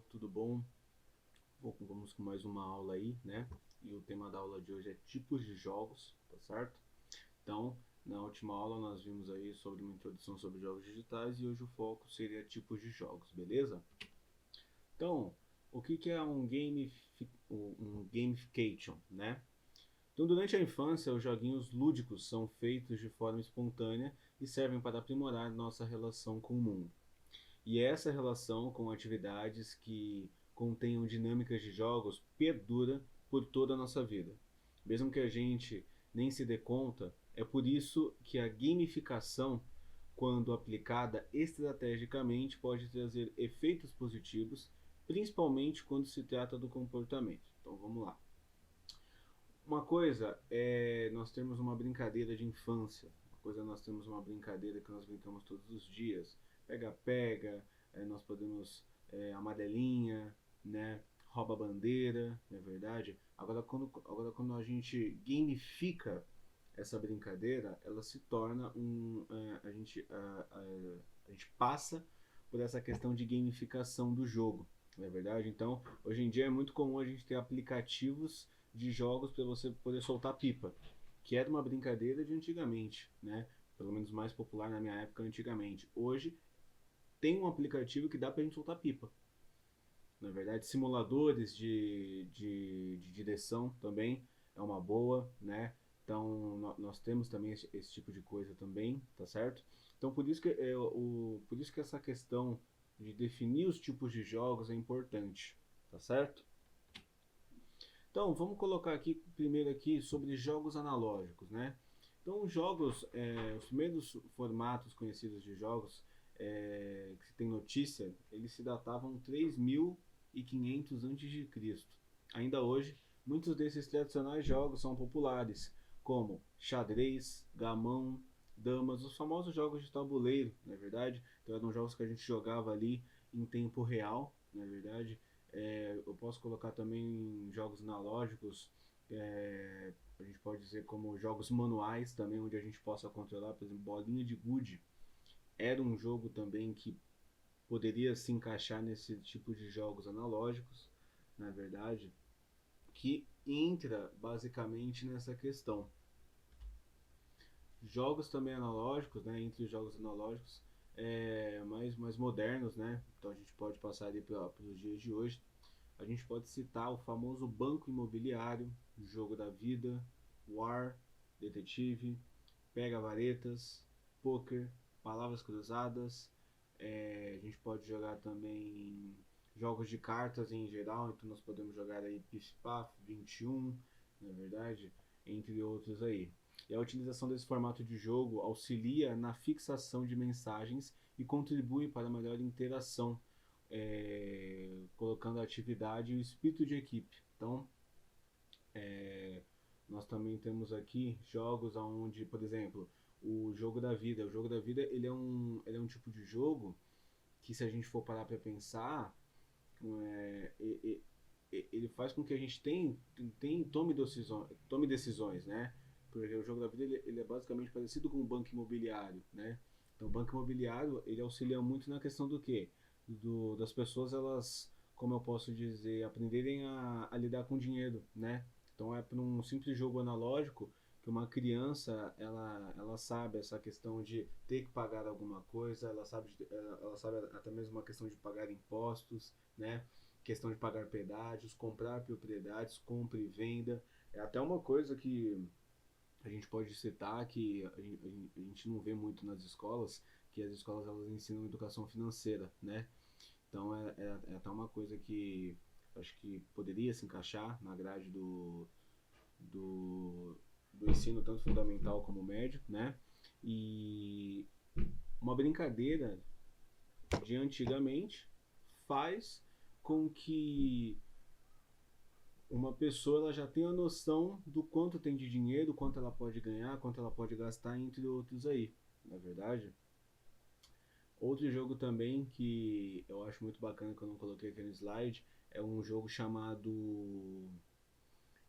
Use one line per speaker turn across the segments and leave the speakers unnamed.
tudo bom? Vamos com mais uma aula aí, né? E o tema da aula de hoje é tipos de jogos, tá certo? Então, na última aula nós vimos aí sobre uma introdução sobre jogos digitais e hoje o foco seria tipos de jogos, beleza? Então, o que é um gamification, né? Então, durante a infância, os joguinhos lúdicos são feitos de forma espontânea e servem para aprimorar nossa relação com o mundo. E essa relação com atividades que contenham dinâmicas de jogos perdura por toda a nossa vida. Mesmo que a gente nem se dê conta, é por isso que a gamificação, quando aplicada estrategicamente, pode trazer efeitos positivos, principalmente quando se trata do comportamento. Então vamos lá. Uma coisa é nós termos uma brincadeira de infância, uma coisa é nós temos uma brincadeira que nós brincamos todos os dias, pega-pega, nós podemos amarelinha, né, rouba-bandeira, não é verdade? Agora quando a gente gamifica essa brincadeira, ela se torna a gente passa por essa questão de gamificação do jogo, não é verdade? Então, hoje em dia é muito comum a gente ter aplicativos de jogos para você poder soltar pipa, que era uma brincadeira de antigamente, né? Pelo menos mais popular na minha época antigamente. Hoje tem um aplicativo que dá pra gente soltar pipa. Na verdade, simuladores de direção também é uma boa, né? Então nós temos também esse tipo de coisa também, tá certo? Então por isso que essa questão de definir os tipos de jogos é importante, tá certo? Então, vamos colocar aqui primeiro aqui sobre jogos analógicos, né? Então, os primeiros formatos conhecidos de jogos que se tem notícia, eles se datavam 3500 a.C. Ainda hoje, muitos desses tradicionais jogos são populares, como xadrez, gamão, damas, os famosos jogos de tabuleiro, na é verdade. Então, eram jogos que a gente jogava ali em tempo real, na é verdade. Eu posso colocar também jogos analógicos, a gente pode dizer como jogos manuais também, onde a gente possa controlar, por exemplo, bolinha de gude. Era um jogo também que poderia se encaixar nesse tipo de jogos analógicos, na verdade, que entra basicamente nessa questão. Jogos também analógicos, né, entre os jogos analógicos, mais modernos, né? Então a gente pode passar ali para os dias de hoje. A gente pode citar o famoso Banco Imobiliário, Jogo da Vida, War, Detetive, Pega-Varetas, Poker, Palavras Cruzadas. A gente pode jogar também jogos de cartas em geral, então nós podemos jogar aí Pif-Paf, 21, na verdade, entre outros aí. E a utilização desse formato de jogo auxilia na fixação de mensagens e contribui para a melhor interação, colocando a atividade e o espírito de equipe. Então, nós também temos aqui jogos onde, por exemplo, o jogo da vida. O jogo da vida ele é um tipo de jogo que, se a gente for parar para pensar, é, ele faz com que a gente tome decisões, né? Porque o jogo da vida ele é basicamente parecido com o banco imobiliário, né? Então, o banco imobiliário ele auxilia muito na questão do quê? Das pessoas, elas, como eu posso dizer, aprenderem a lidar com dinheiro, né? Então, é para um simples jogo analógico que uma criança ela sabe essa questão de ter que pagar alguma coisa, ela sabe até mesmo uma questão de pagar impostos, né? Questão de pagar pedágios, comprar propriedades, compra e venda. É até uma coisa que a gente pode citar que a gente não vê muito nas escolas, que as escolas elas ensinam educação financeira, né? Então é até uma coisa que acho que poderia se encaixar na grade do, do ensino, tanto fundamental como médio, né? E uma brincadeira de antigamente faz com que uma pessoa ela já tem a noção do quanto tem de dinheiro, quanto ela pode ganhar, quanto ela pode gastar, entre outros aí, na é verdade. Outro jogo também que eu acho muito bacana, que eu não coloquei aqui no slide, é um jogo chamado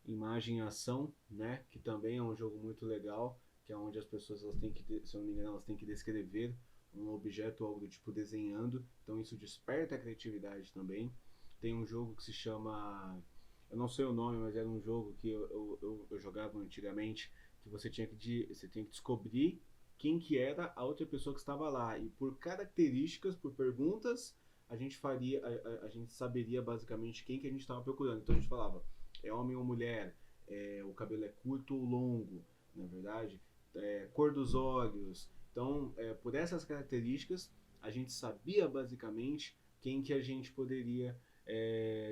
Imagem e Ação, né? Que também é um jogo muito legal, que é onde as pessoas elas têm que, se eu não me engano, elas têm que descrever um objeto ou algo do tipo desenhando, então isso desperta a criatividade também. Tem um jogo que se chama, eu não sei o nome, mas era um jogo que eu jogava antigamente, que você tinha que descobrir quem que era a outra pessoa que estava lá. E por características, por perguntas, a gente saberia basicamente quem que a gente estava procurando. Então a gente falava, é homem ou mulher, o cabelo é curto ou longo, na verdade, cor dos olhos. Então, por essas características, a gente sabia basicamente quem que a gente poderia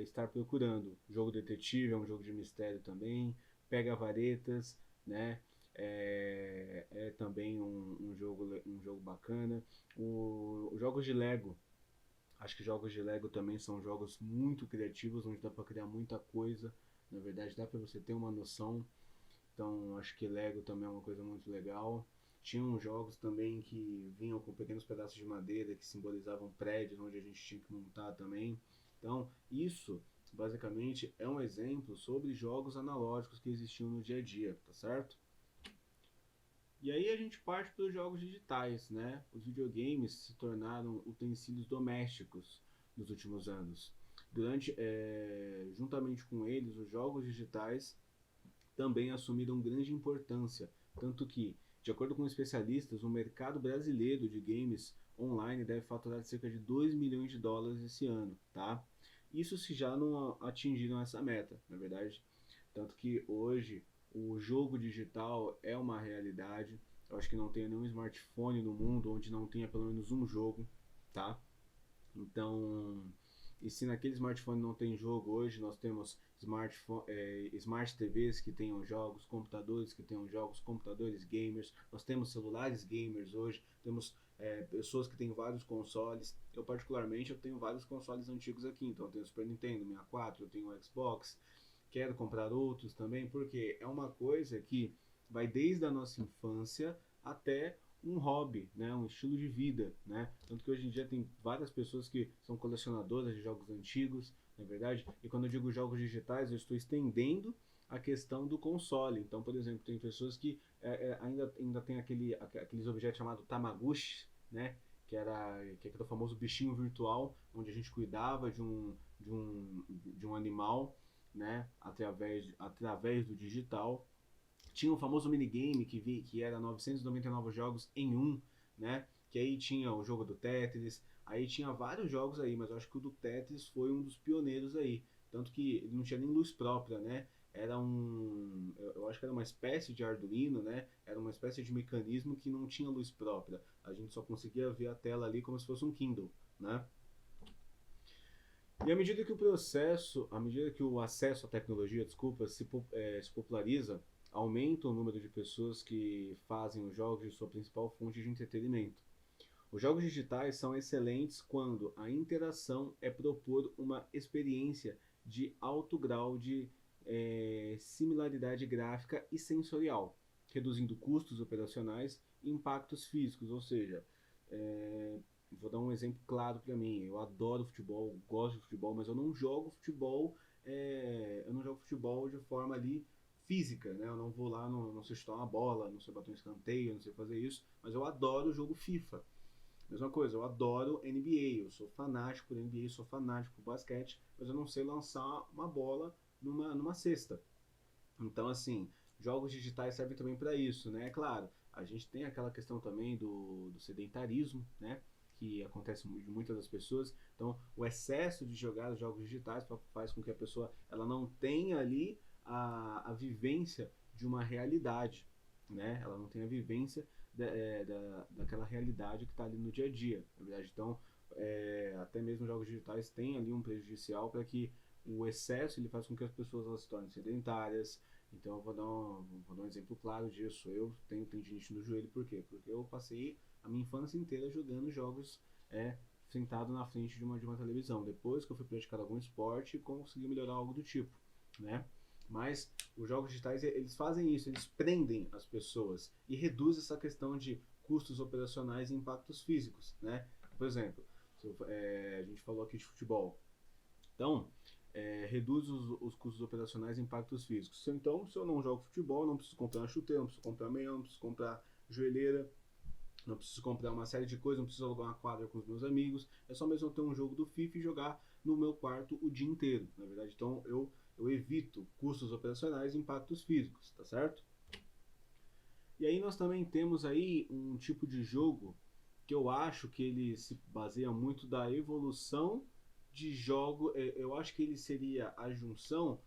estar procurando. Jogo detetive é um jogo de mistério também, pega varetas, né? É também um jogo bacana. Os jogos de Lego, acho que jogos de Lego também são jogos muito criativos, onde dá para criar muita coisa. Na verdade, dá para você ter uma noção. Então, acho que Lego também é uma coisa muito legal. Tinham jogos também que vinham com pequenos pedaços de madeira que simbolizavam prédios onde a gente tinha que montar também. Então, isso basicamente é um exemplo sobre jogos analógicos que existiam no dia a dia, tá certo? E aí a gente parte para os jogos digitais, né? Os videogames se tornaram utensílios domésticos nos últimos anos. Juntamente com eles, os jogos digitais também assumiram grande importância, tanto que, de acordo com especialistas, o mercado brasileiro de games online deve faturar cerca de 2 milhões de dólares esse ano, tá? Isso se já não atingiram essa meta, na verdade. Tanto que hoje o jogo digital é uma realidade. Eu acho que não tem nenhum smartphone no mundo onde não tenha pelo menos um jogo, tá? Então, e se naquele smartphone não tem jogo hoje, nós temos smart TVs que tenham jogos, computadores que tenham jogos, computadores gamers, nós temos celulares gamers hoje, temos pessoas que têm vários consoles. Eu particularmente eu tenho vários consoles antigos aqui, então eu tenho o Super Nintendo, 64, eu tenho o Xbox, quero comprar outros também, porque é uma coisa que vai desde a nossa infância até um hobby, né, um estilo de vida, né? Tanto que hoje em dia tem várias pessoas que são colecionadoras de jogos antigos, na verdade. E quando eu digo jogos digitais, eu estou estendendo a questão do console. Então, por exemplo, tem pessoas que ainda tem aqueles objetos chamados Tamaguchi, né? Que é aquele famoso bichinho virtual, onde a gente cuidava de um animal, né? Através do digital. Tinha o famoso minigame que era 999 jogos em um, né? Que aí tinha o jogo do Tetris, aí tinha vários jogos aí, mas eu acho que o do Tetris foi um dos pioneiros aí. Tanto que ele não tinha nem luz própria, né? Eu acho que era uma espécie de Arduino, né? Era uma espécie de mecanismo que não tinha luz própria. A gente só conseguia ver a tela ali como se fosse um Kindle, né? E à medida que o acesso à tecnologia, desculpa, se populariza, aumenta o número de pessoas que fazem os jogos de sua principal fonte de entretenimento. Os jogos digitais são excelentes quando a interação é propor uma experiência de alto grau de similaridade gráfica e sensorial, reduzindo custos operacionais e impactos físicos, ou seja, é, vou dar um exemplo claro para mim. Eu adoro futebol, gosto de futebol, mas eu não jogo futebol de forma ali física, né? Eu não vou lá, não sei chutar uma bola, não sei bater um escanteio, não sei fazer isso, mas eu adoro o jogo FIFA. Mesma coisa, eu adoro NBA, eu sou fanático por NBA, sou fanático por basquete, mas eu não sei lançar uma bola numa cesta. Então, assim, jogos digitais servem também para isso, né? É claro, a gente tem aquela questão também do sedentarismo, né? Que acontece de muitas das pessoas. Então, o excesso de jogar os jogos digitais faz com que a pessoa ela não tenha ali a vivência de uma realidade, né? Ela não tenha a vivência daquela realidade que está ali no dia a dia, na verdade. Então, até mesmo jogos digitais têm ali um prejudicial para que o excesso ele faz com que as pessoas elas se tornem sedentárias. Então eu vou dar um exemplo claro disso. Eu tenho tendinite no joelho, por quê? Porque eu passei a minha infância inteira jogando jogos sentado na frente de uma televisão. Depois que eu fui praticar algum esporte, consegui melhorar algo do tipo, né? Mas os jogos digitais eles fazem isso, eles prendem as pessoas e reduzem essa questão de custos operacionais e impactos físicos, né? Por exemplo, a gente falou aqui de futebol. Então, reduz os custos operacionais e impactos físicos. Então, se eu não jogo futebol, não preciso comprar uma chuteira, não preciso comprar meião, não preciso comprar joelheira, não preciso comprar uma série de coisas, não preciso alugar uma quadra com os meus amigos. É só mesmo eu ter um jogo do FIFA e jogar no meu quarto o dia inteiro, na verdade. Então eu evito custos operacionais e impactos físicos, tá certo? E aí nós também temos aí um tipo de jogo que eu acho que ele se baseia muito da evolução de jogo. Eu acho que ele seria a junção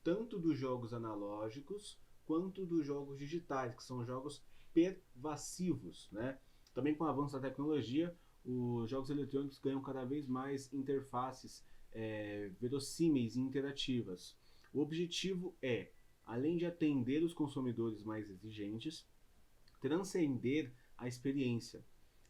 tanto dos jogos analógicos quanto dos jogos digitais, que são jogos pervasivos, né? Também com o avanço da tecnologia, os jogos eletrônicos ganham cada vez mais interfaces verossímeis e interativas. O objetivo é, além de atender os consumidores mais exigentes, transcender a experiência.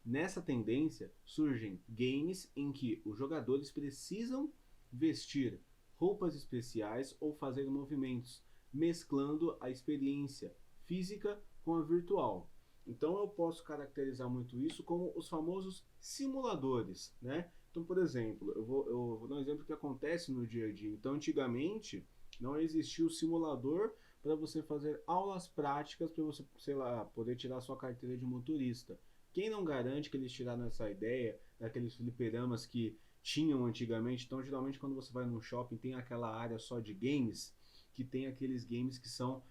Nessa tendência surgem games em que os jogadores precisam vestir roupas especiais ou fazer movimentos, mesclando a experiência física com a virtual. Então eu posso caracterizar muito isso como os famosos simuladores, né? Então, por exemplo, eu vou dar um exemplo que acontece no dia a dia. Então, antigamente não existia o simulador para você fazer aulas práticas para você, sei lá, poder tirar sua carteira de motorista. Quem não garante que eles tiraram essa ideia daqueles fliperamas que tinham antigamente? Então, geralmente, quando você vai num shopping, tem aquela área só de games, que tem aqueles games que são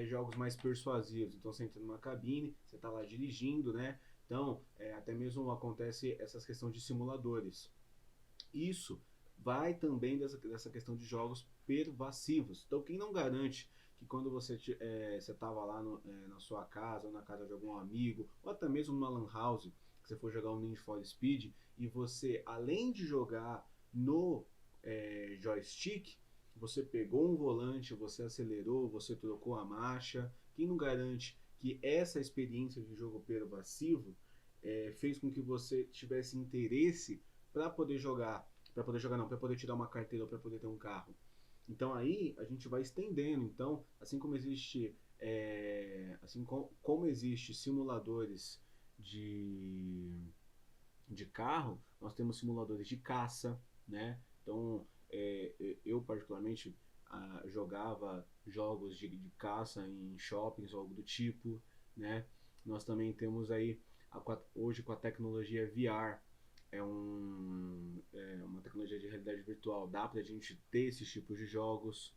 jogos mais persuasivos. Então, você entra numa cabine, você está lá dirigindo, né? Então, até mesmo acontece essas questões de simuladores. Isso vai também dessa questão de jogos pervasivos. Então, quem não garante que quando você estava lá na sua casa ou na casa de algum amigo, ou até mesmo numa lan house, que você for jogar um Need for Speed, e você, além de jogar no joystick, você pegou um volante, você acelerou, você trocou a marcha. Quem não garante que essa experiência de jogo pervasivo fez com que você tivesse interesse para poder jogar, para poder tirar uma carteira ou para poder ter um carro? Então aí a gente vai estendendo. Então, assim como existe como existe simuladores de carro, nós temos simuladores de caça, né? Então, eu particularmente jogava jogos de caça em shoppings ou algo do tipo, né? Nós também temos aí hoje com a tecnologia VR, uma tecnologia de realidade virtual, dá pra gente ter esses tipos de jogos.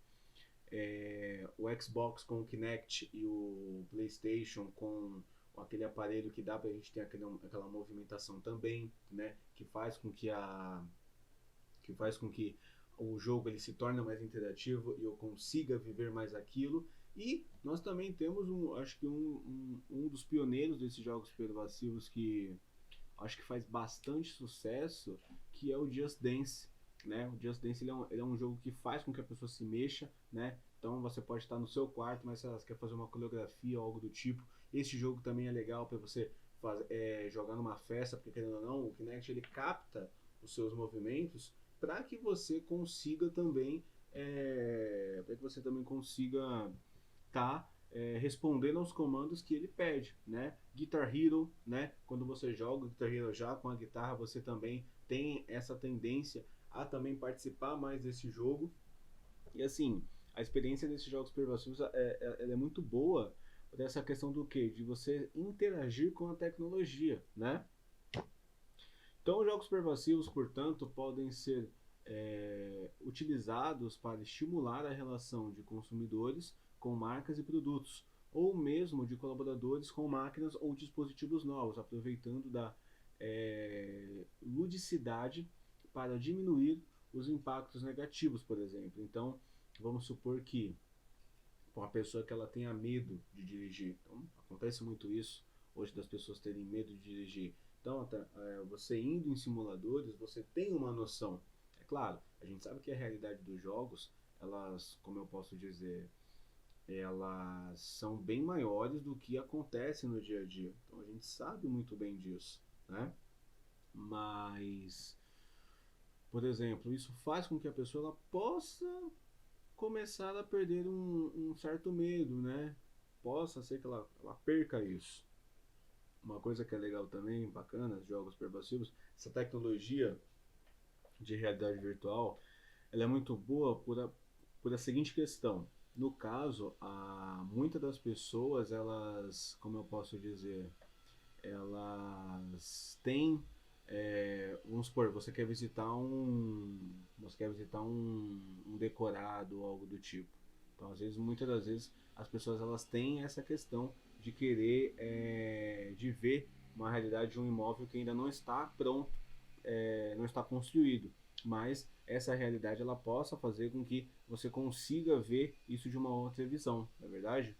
O Xbox com o Kinect e o PlayStation com aquele aparelho que dá pra gente ter aquela movimentação também, né? Que faz com que o jogo ele se torne mais interativo e eu consiga viver mais aquilo. E nós também temos acho que um dos pioneiros desses jogos pervasivos que acho que faz bastante sucesso, que é o Just Dance, né? O Just Dance ele é um jogo que faz com que a pessoa se mexa, né? Então você pode estar no seu quarto, mas se você quer fazer uma coreografia ou algo do tipo, esse jogo também é legal para você jogar numa festa, porque querendo ou não, o Kinect ele capta os seus movimentos para que você consiga também tá respondendo aos comandos que ele pede, né? Guitar Hero, né? Quando você joga Guitar Hero já com a guitarra, você também tem essa tendência a também participar mais desse jogo. E assim, a experiência desses jogos pervasivos ela é muito boa por essa questão do quê? De você interagir com a tecnologia, né? Então, os jogos pervasivos, portanto, podem ser utilizados para estimular a relação de consumidores com marcas e produtos, ou mesmo de colaboradores com máquinas ou dispositivos novos, aproveitando da ludicidade para diminuir os impactos negativos, por exemplo. Então, vamos supor que uma pessoa que ela tenha medo de dirigir, então, acontece muito isso hoje das pessoas terem medo de dirigir. Então, você indo em simuladores, você tem uma noção. É claro, a gente sabe que a realidade dos jogos, elas, como eu posso dizer, elas são bem maiores do que acontece no dia a dia. Então a gente sabe muito bem disso, né? Mas, por exemplo, isso faz com que a pessoa ela possa começar a perder um certo medo, né? Possa ser que ela perca isso. Uma coisa que é legal também, bacana, jogos pervasivos, essa tecnologia de realidade virtual, ela é muito boa por a seguinte questão. No caso, muitas das pessoas, elas, como eu posso dizer, elas têm Vamos supor, você quer visitar um decorado ou algo do tipo. Então, às vezes, muitas das vezes, as pessoas elas têm essa questão de querer, de ver uma realidade de um imóvel que ainda não está pronto, não está construído, mas essa realidade ela possa fazer com que você consiga ver isso de uma outra visão, não é verdade?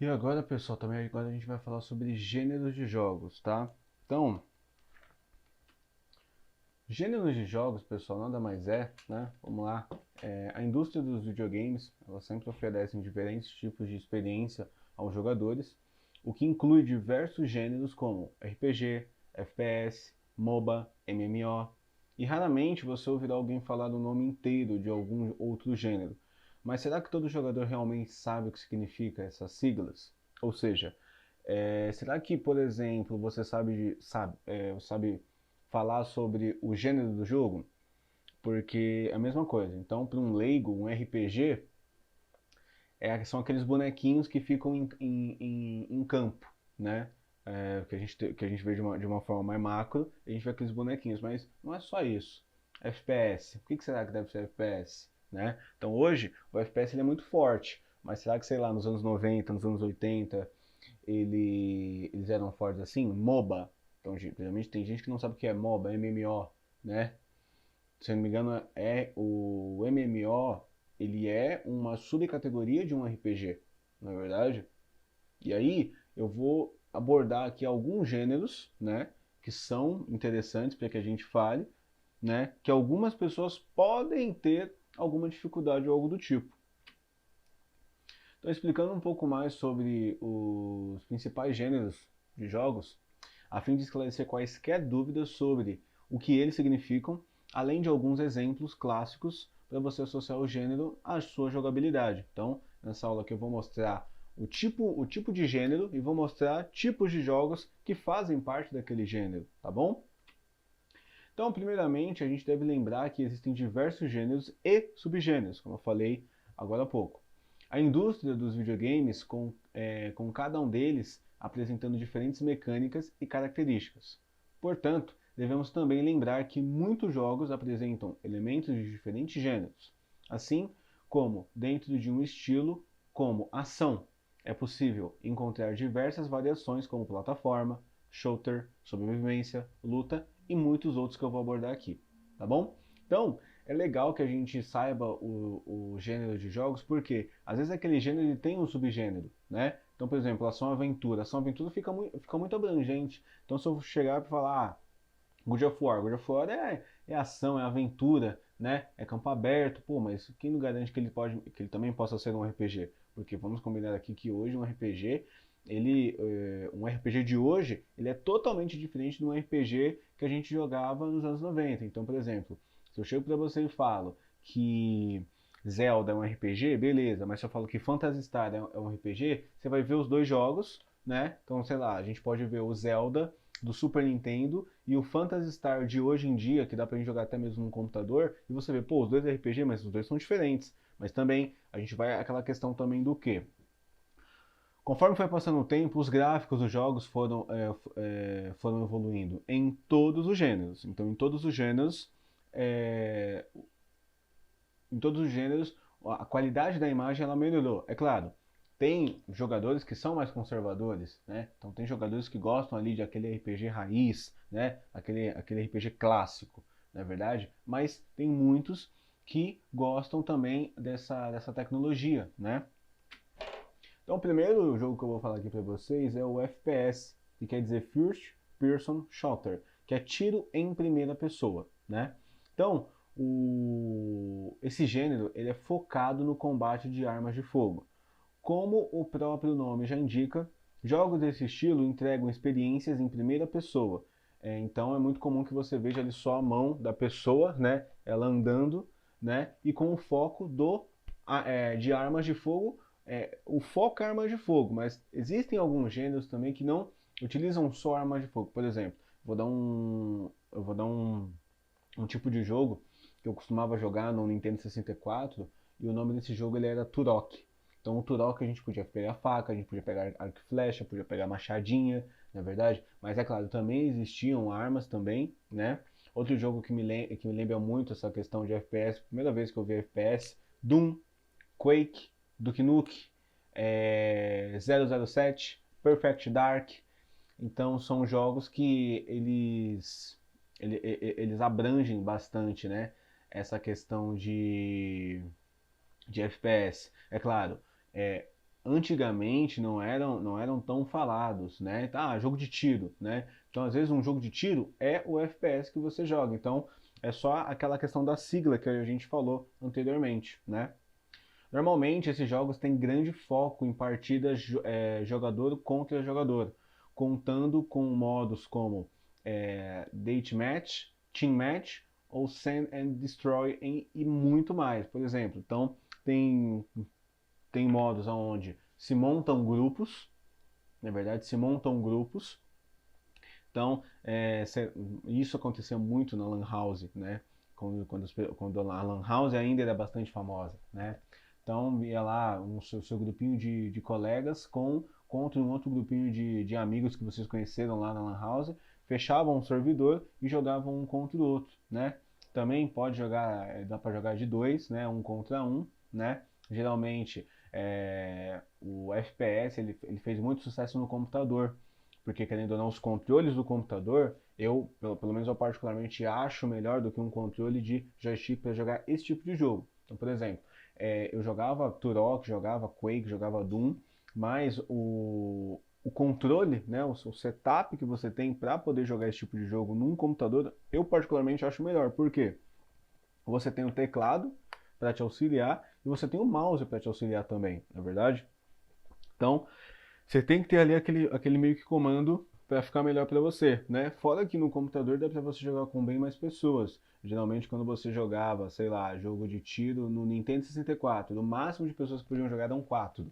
E agora, pessoal, também agora a gente vai falar sobre gêneros de jogos, tá? Então, gêneros de jogos, pessoal, nada mais né? Vamos lá. A indústria dos videogames, ela sempre oferece diferentes tipos de experiência aos jogadores, o que inclui diversos gêneros como RPG, FPS, MOBA, MMO, e raramente você ouvirá alguém falar o nome inteiro de algum outro gênero. Mas será que todo jogador realmente sabe o que significa essas siglas? Ou seja, será que, por exemplo, você sabe falar sobre o gênero do jogo? Porque é a mesma coisa. Então, para um leigo, um RPG são aqueles bonequinhos que ficam em campo, né? Que a gente vê de uma forma mais macro, a gente vê aqueles bonequinhos, mas não é só isso. FPS, o que será que deve ser FPS? Né? Então hoje o FPS ele é muito forte, mas será que, sei lá, nos anos 90, nos anos 80, eles eram fortes assim? MOBA. Então, geralmente tem gente que não sabe o que é MOBA, MMO, né? Se eu não me engano, o MMO, ele é uma subcategoria de um RPG, não é verdade? E aí eu vou abordar aqui alguns gêneros, né, que são interessantes para que a gente fale, né, que algumas pessoas podem ter alguma dificuldade ou algo do tipo. Então, explicando um pouco mais sobre os principais gêneros de jogos, a fim de esclarecer quaisquer dúvidas sobre o que eles significam, além de alguns exemplos clássicos para você associar o gênero à sua jogabilidade. Então, nessa aula aqui eu vou mostrar o tipo de gênero e vou mostrar tipos de jogos que fazem parte daquele gênero, tá bom? Então, primeiramente, a gente deve lembrar que existem diversos gêneros e subgêneros, como eu falei agora há pouco. A indústria dos videogames, com cada um deles apresentando diferentes mecânicas e características. Portanto, devemos também lembrar que muitos jogos apresentam elementos de diferentes gêneros, assim como dentro de um estilo como ação. É possível encontrar diversas variações como plataforma, shooter, sobrevivência, luta e muitos outros que eu vou abordar aqui, tá bom? Então, é legal que a gente saiba o gênero de jogos, porque às vezes aquele gênero ele tem um subgênero, né? Então, por exemplo, ação-aventura. Ação-aventura fica muito abrangente. Então, se eu chegar para falar, God of War. God of War é ação, é aventura, né? É campo aberto. Pô, mas quem não garante que ele também possa ser um RPG? Porque vamos combinar aqui que hoje um RPG de hoje, ele é totalmente diferente de um RPG que a gente jogava nos anos 90. Então, por exemplo, se eu chego para você e falo que Zelda é um RPG, beleza, mas se eu falo que Phantasy Star é um RPG, você vai ver os dois jogos, né? Então, sei lá, a gente pode ver o Zelda do Super Nintendo e o Phantasy Star de hoje em dia, que dá pra gente jogar até mesmo no computador, e você vê, pô, os dois RPG, mas os dois são diferentes. Mas também, a gente vai aquela questão também do quê? Conforme foi passando o tempo, os gráficos dos jogos foram evoluindo em todos os gêneros. Então, é, em todos os gêneros, a qualidade da imagem ela melhorou. É claro, tem jogadores que são mais conservadores, né? Então tem jogadores que gostam ali de aquele RPG raiz, né? Aquele RPG clássico, não é verdade? Mas tem muitos que gostam também dessa tecnologia, né? Então o primeiro jogo que eu vou falar aqui para vocês é o FPS, que quer dizer First Person Shooter, que é tiro em primeira pessoa, né? Então, esse gênero ele é focado no combate de armas de fogo. Como o próprio nome já indica, jogos desse estilo entregam experiências em primeira pessoa. Então é muito comum que você veja ali só a mão da pessoa, né, ela andando, né, e com o foco de armas de fogo. O foco é armas de fogo, mas existem alguns gêneros também que não utilizam só armas de fogo. Por exemplo, eu vou dar um tipo de jogo que eu costumava jogar no Nintendo 64 e o nome desse jogo ele era Turok. Então o Turok a gente podia pegar faca, a gente podia pegar arco e flecha, podia pegar machadinha, na verdade? Mas é claro, também existiam armas também, né? Outro jogo que me lembra muito essa questão de FPS, primeira vez que eu vi FPS, Doom, Quake, Duke Nukem, 007, Perfect Dark. Então são jogos que eles abrangem bastante, né? Essa questão de FPS. É claro, é, antigamente não eram tão falados, né? Ah, jogo de tiro, né? Então, às vezes, um jogo de tiro é o FPS que você joga. Então, é só aquela questão da sigla que a gente falou anteriormente, né? Normalmente, esses jogos têm grande foco em partidas jogador contra jogador, contando com modos como Deathmatch, Team Match ou Sand and Destroy e muito mais, por exemplo. Então, tem, tem modos onde se montam grupos, na verdade, se montam grupos. Então, isso acontecia muito na Lan House, né? Quando a Lan House ainda era bastante famosa, né? Então, ia lá seu grupinho de colegas contra um outro grupinho de amigos que vocês conheceram lá na Lan House, fechavam um servidor e jogavam um contra o outro, né? Também pode jogar, dá para jogar de dois, né? Um contra um, né? Geralmente, o FPS ele fez muito sucesso no computador, porque querendo ou não, os controles do computador, pelo menos eu particularmente acho melhor do que um controle de joystick para jogar esse tipo de jogo. Então, por exemplo, eu jogava Turok, jogava Quake, jogava Doom, mas o controle, né, o setup que você tem para poder jogar esse tipo de jogo num computador, eu particularmente acho melhor. Por quê? Você tem o teclado para te auxiliar e você tem o mouse para te auxiliar também, na é verdade? Então, você tem que ter ali aquele meio que comando para ficar melhor para você, né? Fora que no computador dá para você jogar com bem mais pessoas. Geralmente quando você jogava, sei lá, jogo de tiro no Nintendo 64, no máximo de pessoas que podiam jogar eram 4,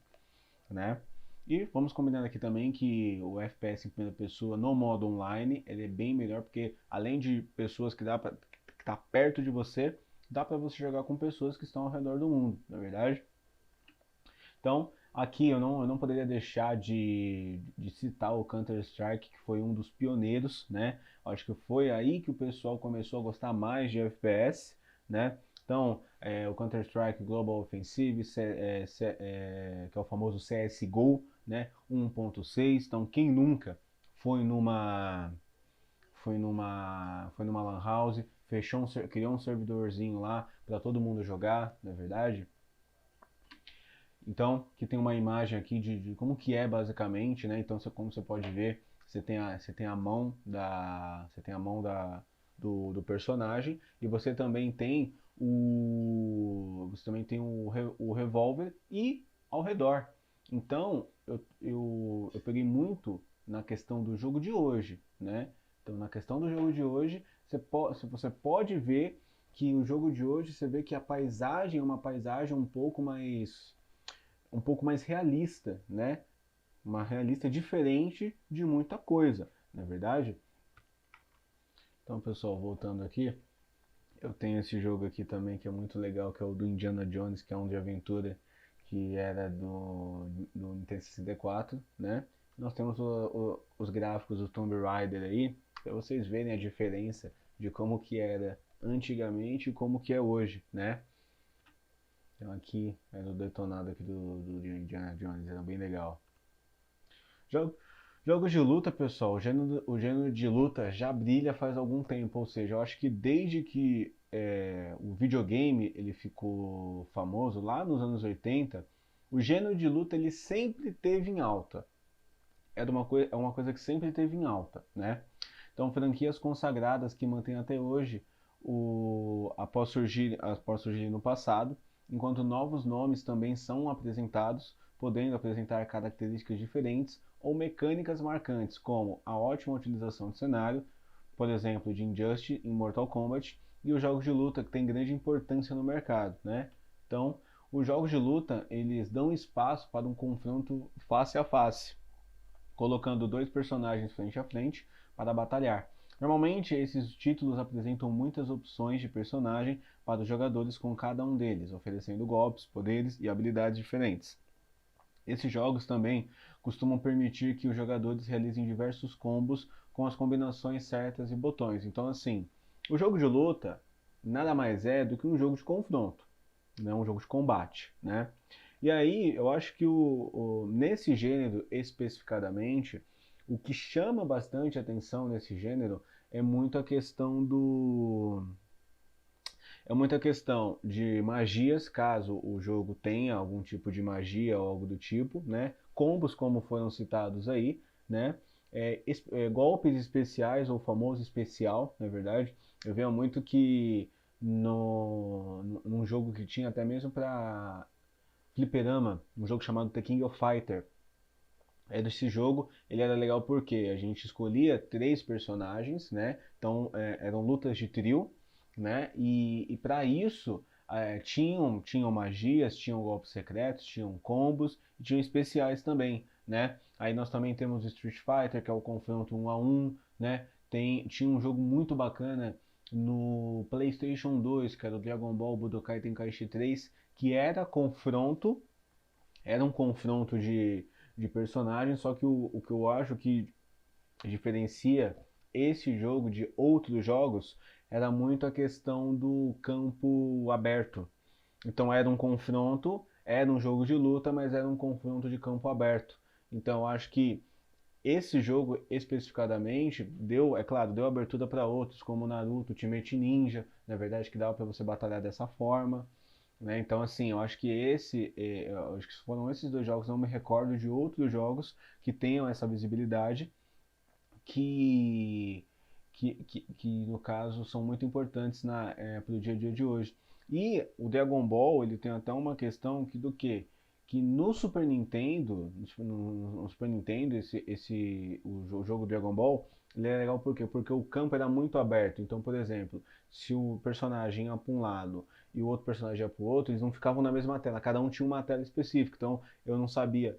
né? E vamos combinando aqui também que o FPS em primeira pessoa no modo online, ele é bem melhor porque além de pessoas que que tá perto de você, dá para você jogar com pessoas que estão ao redor do mundo, não é verdade? Então, aqui eu não poderia deixar de citar o Counter-Strike, que foi um dos pioneiros, né? Acho que foi aí que o pessoal começou a gostar mais de FPS, né? Então, o Counter-Strike Global Offensive, que é o famoso CSGO, né? 1.6. Então, quem nunca foi numa lan house, criou um servidorzinho lá para todo mundo jogar, não é verdade? Então, que tem uma imagem aqui de como que é basicamente, né? Então, como você pode ver, você tem a mão do personagem e você também tem o revólver e ao redor. Então, eu peguei muito na questão do jogo de hoje, né? Então, na questão do jogo de hoje, você pode ver que o jogo de hoje, você vê que a paisagem é uma paisagem um pouco mais realista, né? Uma realista diferente de muita coisa, não é verdade? Então, pessoal, voltando aqui, eu tenho esse jogo aqui também que é muito legal, que é o do Indiana Jones, que é um de aventura que era do Nintendo 64, né? Nós temos os gráficos do Tomb Raider aí, para vocês verem a diferença de como que era antigamente e como que é hoje, né? Então aqui era o detonado aqui do Indiana Jones, era bem legal. Jogo, jogos de luta, pessoal, o gênero de luta já brilha faz algum tempo, ou seja, eu acho que desde que o videogame ele ficou famoso lá nos anos 80, o gênero de luta ele sempre teve em alta. É uma coisa que sempre teve em alta, né? Então franquias consagradas que mantêm até hoje após surgir no passado, enquanto novos nomes também são apresentados, podendo apresentar características diferentes ou mecânicas marcantes, como a ótima utilização de cenário, por exemplo, de Injustice em Mortal Kombat, e os jogos de luta que têm grande importância no mercado, né? Então, os jogos de luta, eles dão espaço para um confronto face a face, colocando dois personagens frente a frente para batalhar. Normalmente, esses títulos apresentam muitas opções de personagem para os jogadores com cada um deles, oferecendo golpes, poderes e habilidades diferentes. Esses jogos também costumam permitir que os jogadores realizem diversos combos com as combinações certas e botões. Então, assim, o jogo de luta nada mais é do que um jogo de confronto, né? Um jogo de combate, né? E aí, eu acho que nesse gênero especificadamente, o que chama bastante atenção nesse gênero é muito a questão do é muita questão de magias, caso o jogo tenha algum tipo de magia ou algo do tipo, né? Combos, como foram citados aí, né? Golpes especiais ou famoso especial, na verdade. Eu vejo muito que num jogo que tinha até mesmo para fliperama, um jogo chamado The King of Fighter. Desse jogo, ele era legal porque a gente escolhia três personagens, né? Então eram lutas de trio, né? E para isso tinham magias, tinham golpes secretos, tinham combos e tinham especiais também, né? Aí nós também temos o Street Fighter, que é o confronto 1 a 1, né? Tinha um jogo muito bacana no PlayStation 2, que era o Dragon Ball Budokai Tenkaichi 3, que era um confronto de personagens, só que o que eu acho que diferencia esse jogo de outros jogos era muito a questão do campo aberto. Então era um confronto, era um jogo de luta, mas era um confronto de campo aberto. Então eu acho que esse jogo especificadamente deu, é claro, deu abertura para outros, como Naruto, Ultimate Ninja, na verdade que dava para você batalhar dessa forma. Né? Então, assim, eu acho que foram esses dois jogos, não me recordo de outros jogos que tenham essa visibilidade, que, que no caso, são muito importantes para o dia a dia de hoje. E o Dragon Ball, ele tem até uma questão que do que? Que no Super Nintendo, no Super Nintendo, o jogo Dragon Ball, ele é legal por quê? Porque o campo era muito aberto. Então, por exemplo, se o personagem ia para um lado e o outro personagem ia para o outro, eles não ficavam na mesma tela. Cada um tinha uma tela específica. Então, eu não sabia.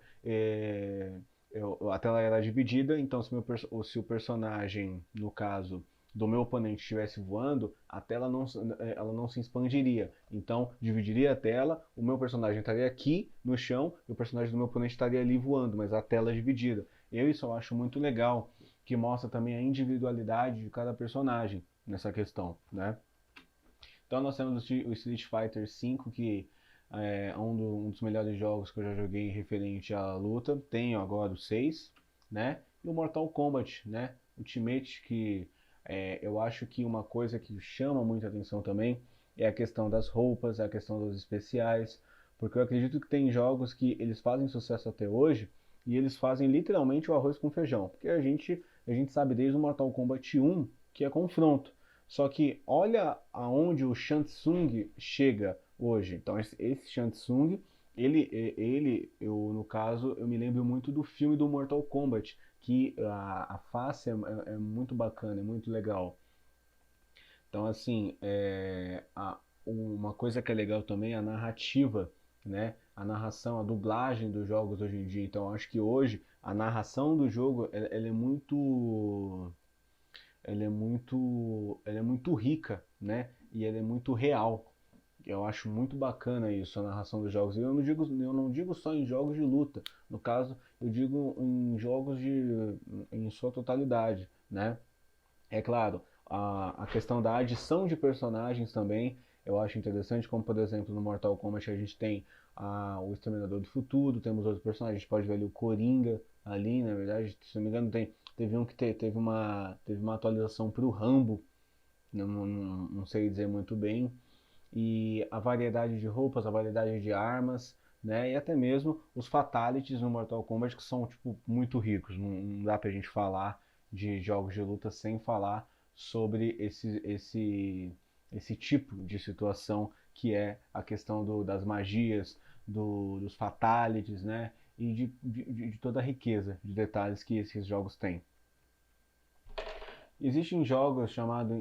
A tela era dividida, então se o personagem, no caso do meu oponente, estivesse voando, a tela ela não se expandiria. Então, dividiria a tela, o meu personagem estaria aqui no chão e o personagem do meu oponente estaria ali voando, mas a tela é dividida. Isso eu acho muito legal, que mostra também a individualidade de cada personagem nessa questão, né? Então nós temos o Street Fighter V, que é um dos melhores jogos que eu já joguei referente à luta. Tenho agora o 6, né? E o Mortal Kombat, né? Ultimate, que eu acho que uma coisa que chama muita atenção também é a questão das roupas, a questão dos especiais, porque eu acredito que tem jogos que eles fazem sucesso até hoje e eles fazem literalmente o arroz com feijão, porque a gente sabe desde o Mortal Kombat 1 que é confronto. Só que olha aonde o Shansung chega hoje. Então esse Shansung, no caso, eu me lembro muito do filme do Mortal Kombat, que a face é muito bacana, é muito legal. Então assim, uma coisa que é legal também é a narrativa, né? A narração, a dublagem dos jogos hoje em dia. Então acho que hoje a narração do jogo ela é muito ela é muito rica, né? E ela é muito real. Eu acho muito bacana isso, a narração dos jogos. Eu não digo só em jogos de luta. No caso, eu digo em jogos em sua totalidade, né? É claro, a questão da adição de personagens também eu acho interessante, como por exemplo no Mortal Kombat a gente tem o Exterminador do Futuro, temos outros personagens, a gente pode ver ali o Coringa ali, na verdade, se não me engano teve um que teve uma atualização para o Rambo, não sei dizer muito bem, e a variedade de roupas, a variedade de armas, né, e até mesmo os fatalities no Mortal Kombat que são tipo muito ricos, não dá pra gente falar de jogos de luta sem falar sobre esse tipo de situação que é a questão das magias, dos fatalities, né, e de toda a riqueza de detalhes que esses jogos têm. Existem jogos chamados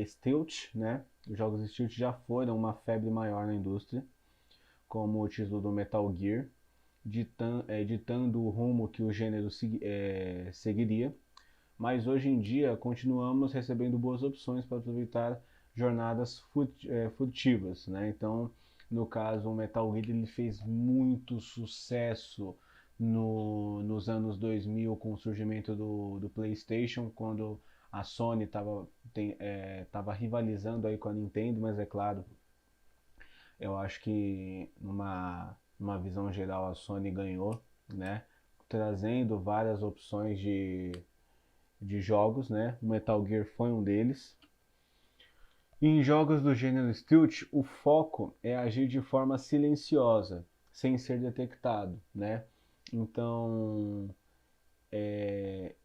Stealth, né? Os jogos Stealth já foram uma febre maior na indústria, como o título do Metal Gear, ditando o rumo que o gênero seguiria. Mas hoje em dia continuamos recebendo boas opções para aproveitar jornadas furtivas, né? Então No caso, o Metal Gear ele fez muito sucesso nos anos 2000 com o surgimento do PlayStation, quando a Sony estava rivalizando aí com a Nintendo, mas é claro, eu acho que numa visão geral a Sony ganhou, né? Trazendo várias opções de jogos, né? O Metal Gear foi um deles. E em jogos do gênero Stealth, o foco é agir de forma silenciosa, sem ser detectado, né? Então,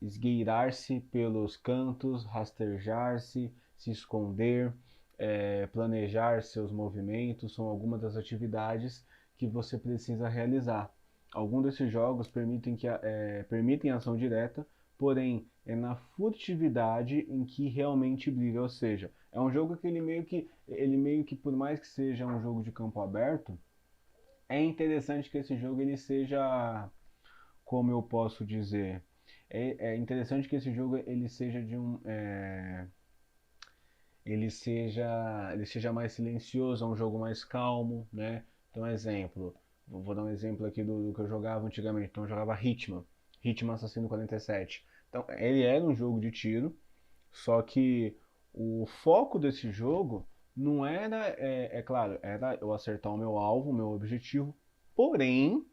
esgueirar-se pelos cantos, rastejar-se, se esconder, planejar seus movimentos, são algumas das atividades que você precisa realizar. Alguns desses jogos permitem ação direta, porém é na furtividade em que realmente brilha, ou seja, é um jogo que ele meio que por mais que seja um jogo de campo aberto, é interessante que esse jogo ele seja, como eu posso dizer, é interessante que esse jogo ele seja mais silencioso, é um jogo mais calmo, né? Então, exemplo, vou dar um exemplo aqui do que eu jogava antigamente. Então, eu jogava Hitman Assassino 47. Então, ele era um jogo de tiro, só que o foco desse jogo não era, é claro, era eu acertar o meu alvo, o meu objetivo, porém,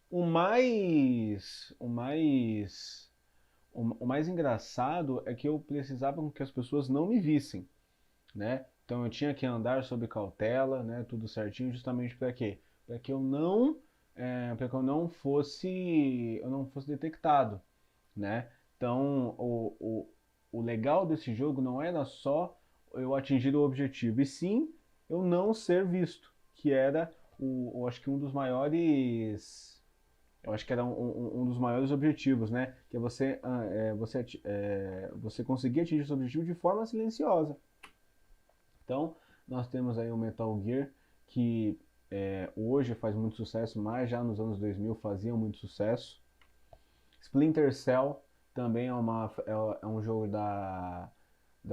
o mais engraçado é que eu precisava que as pessoas não me vissem, né? Então eu tinha que andar sob cautela, né? Tudo certinho, justamente para quê? Para que eu não fosse detectado, né? Então o legal desse jogo não era só eu atingir o objetivo, e sim eu não ser visto, que era eu acho que um dos maiores. Eu acho que era um dos maiores objetivos, né? Que é você conseguir atingir esse objetivo de forma silenciosa. Então, nós temos aí o Metal Gear, que hoje faz muito sucesso, mas já nos anos 2000 fazia muito sucesso. Splinter Cell também é um jogo da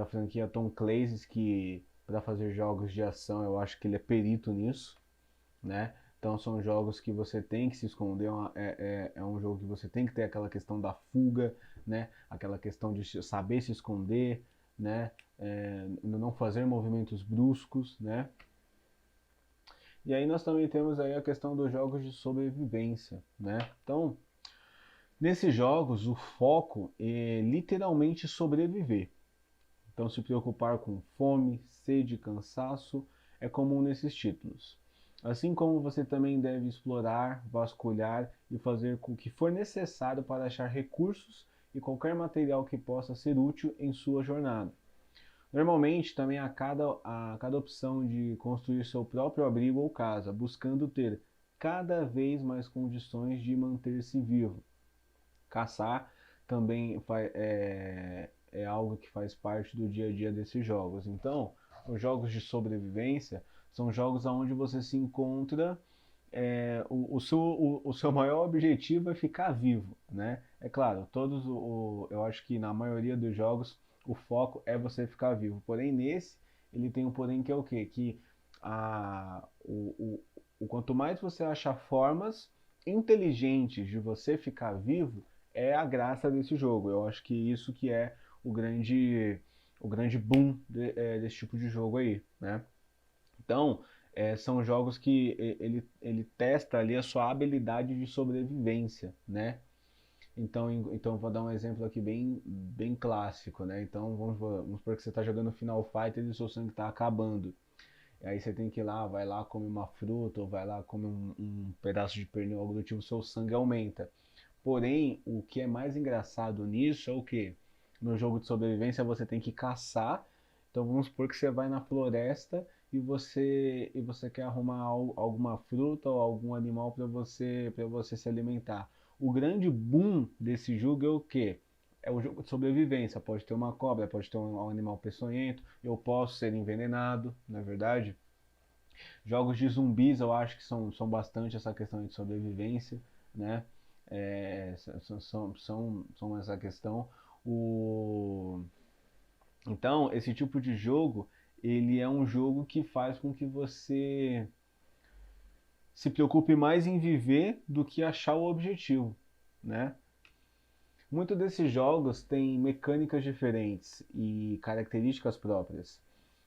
franquia Tom Clancy, que para fazer jogos de ação eu acho que ele é perito nisso, né? Então são jogos que você tem que se esconder, é um jogo que você tem que ter aquela questão da fuga, né? Aquela questão de saber se esconder, né? Não fazer movimentos bruscos, né? E aí nós também temos aí a questão dos jogos de sobrevivência, né? Então, nesses jogos o foco é literalmente sobreviver. Então se preocupar com fome, sede, cansaço é comum nesses títulos. Assim como você também deve explorar, vasculhar e fazer com o que for necessário para achar recursos e qualquer material que possa ser útil em sua jornada. Normalmente também há cada opção de construir seu próprio abrigo ou casa, buscando ter cada vez mais condições de manter-se vivo. Caçar também é algo que faz parte do dia a dia desses jogos. Então, os jogos de sobrevivência são jogos onde você se encontra. O seu maior objetivo é ficar vivo, né? É claro, eu acho que na maioria dos jogos o foco é você ficar vivo. Porém, nesse, ele tem um porém que é o quê? Que o quanto mais você achar formas inteligentes de você ficar vivo, é a graça desse jogo. Eu acho que isso que é o grande boom desse tipo de jogo aí, né? Então, são jogos que ele testa ali a sua habilidade de sobrevivência, né? Então vou dar um exemplo aqui bem, bem clássico, né? Então vamos supor que você está jogando Final Fighter e o seu sangue está acabando. E aí você tem que ir lá, vai lá, come uma fruta, ou vai lá, come um pedaço de pernil, algo do tipo, o seu sangue aumenta. Porém, o que é mais engraçado nisso é o que? No jogo de sobrevivência você tem que caçar. Então vamos supor que você vai na floresta e você quer arrumar alguma fruta ou algum animal para você se alimentar. O grande boom desse jogo é o que? É o jogo de sobrevivência. Pode ter uma cobra, pode ter um animal peçonhento, eu posso ser envenenado, na verdade. Jogos de zumbis eu acho que são bastante essa questão de sobrevivência, né? São essa questão. Então, esse tipo de jogo, ele é um jogo que faz com que você se preocupe mais em viver do que achar o objetivo, né? Muitos desses jogos têm mecânicas diferentes e características próprias,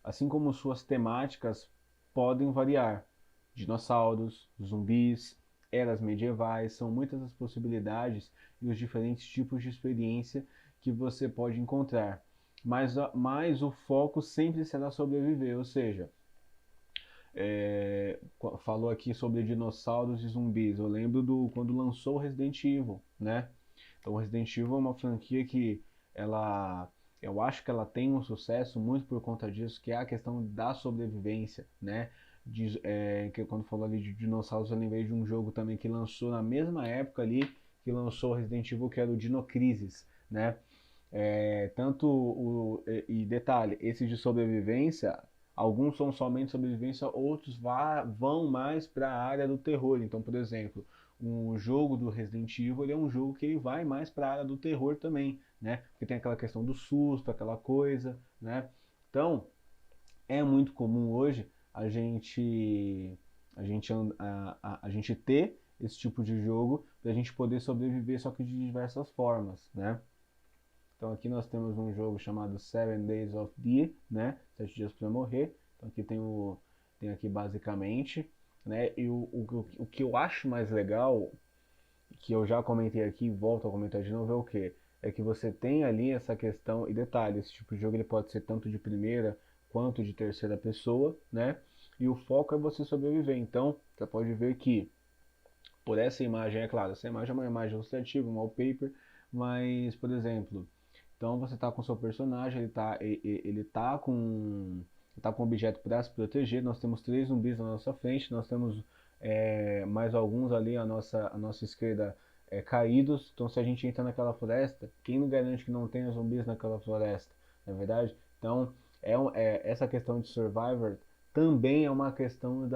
assim como suas temáticas podem variar. Dinossauros, zumbis, eras medievais, são muitas as possibilidades e os diferentes tipos de experiência que você pode encontrar. Mas o foco sempre será sobreviver, ou seja, falou aqui sobre dinossauros e zumbis. Eu lembro do quando lançou o Resident Evil, né? Então, o Resident Evil é uma franquia que eu acho que ela tem um sucesso muito por conta disso, que é a questão da sobrevivência, né? Que quando falou ali de dinossauros, eu lembrei de um jogo também que lançou na mesma época ali que lançou o Resident Evil, que era o Dino Crisis, né? E detalhe, esse de sobrevivência, alguns são somente sobrevivência, outros vão mais para a área do terror. Então, por exemplo, um jogo do Resident Evil, ele é um jogo que ele vai mais para a área do terror também, né? Porque tem aquela questão do susto, aquela coisa, né? Então, é muito comum hoje a gente ter esse tipo de jogo para a gente poder sobreviver, só que de diversas formas, né? Então aqui nós temos um jogo chamado Seven Days of Die, né? 7 dias para morrer. Então aqui tem aqui basicamente, né? E o que eu acho mais legal, que eu já comentei aqui e volto a comentar de novo, é o quê? É que você tem ali essa questão, e detalhe, esse tipo de jogo ele pode ser tanto de primeira quanto de terceira pessoa, né? E o foco é você sobreviver. Então, você pode ver que por essa imagem, é claro, essa imagem é uma imagem ilustrativa, um wallpaper, mas, por exemplo, então você está com o seu personagem, ele tá com um objeto para se proteger. Nós temos 3 zumbis na nossa frente, nós temos mais alguns ali à nossa esquerda caídos. Então se a gente entra naquela floresta, quem não garante que não tenha zumbis naquela floresta, não é verdade? Então essa questão de Survivor também é uma questão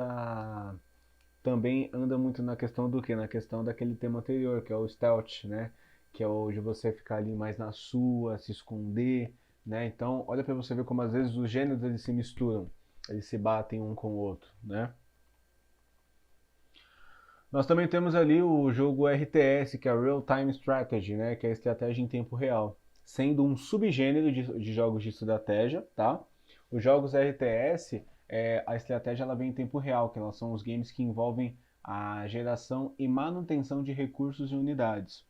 também anda muito na questão do que? Na questão daquele tema anterior, que é o stealth, né? Que é o de você ficar ali mais na sua, se esconder, né? Então, olha para você ver como às vezes os gêneros eles se misturam, eles se batem um com o outro, né? Nós também temos ali o jogo RTS, que é Real Time Strategy, né? Que é a estratégia em tempo real, sendo um subgênero de jogos de estratégia, tá? Os jogos RTS, a estratégia ela vem em tempo real, que elas são os games que envolvem a geração e manutenção de recursos e unidades.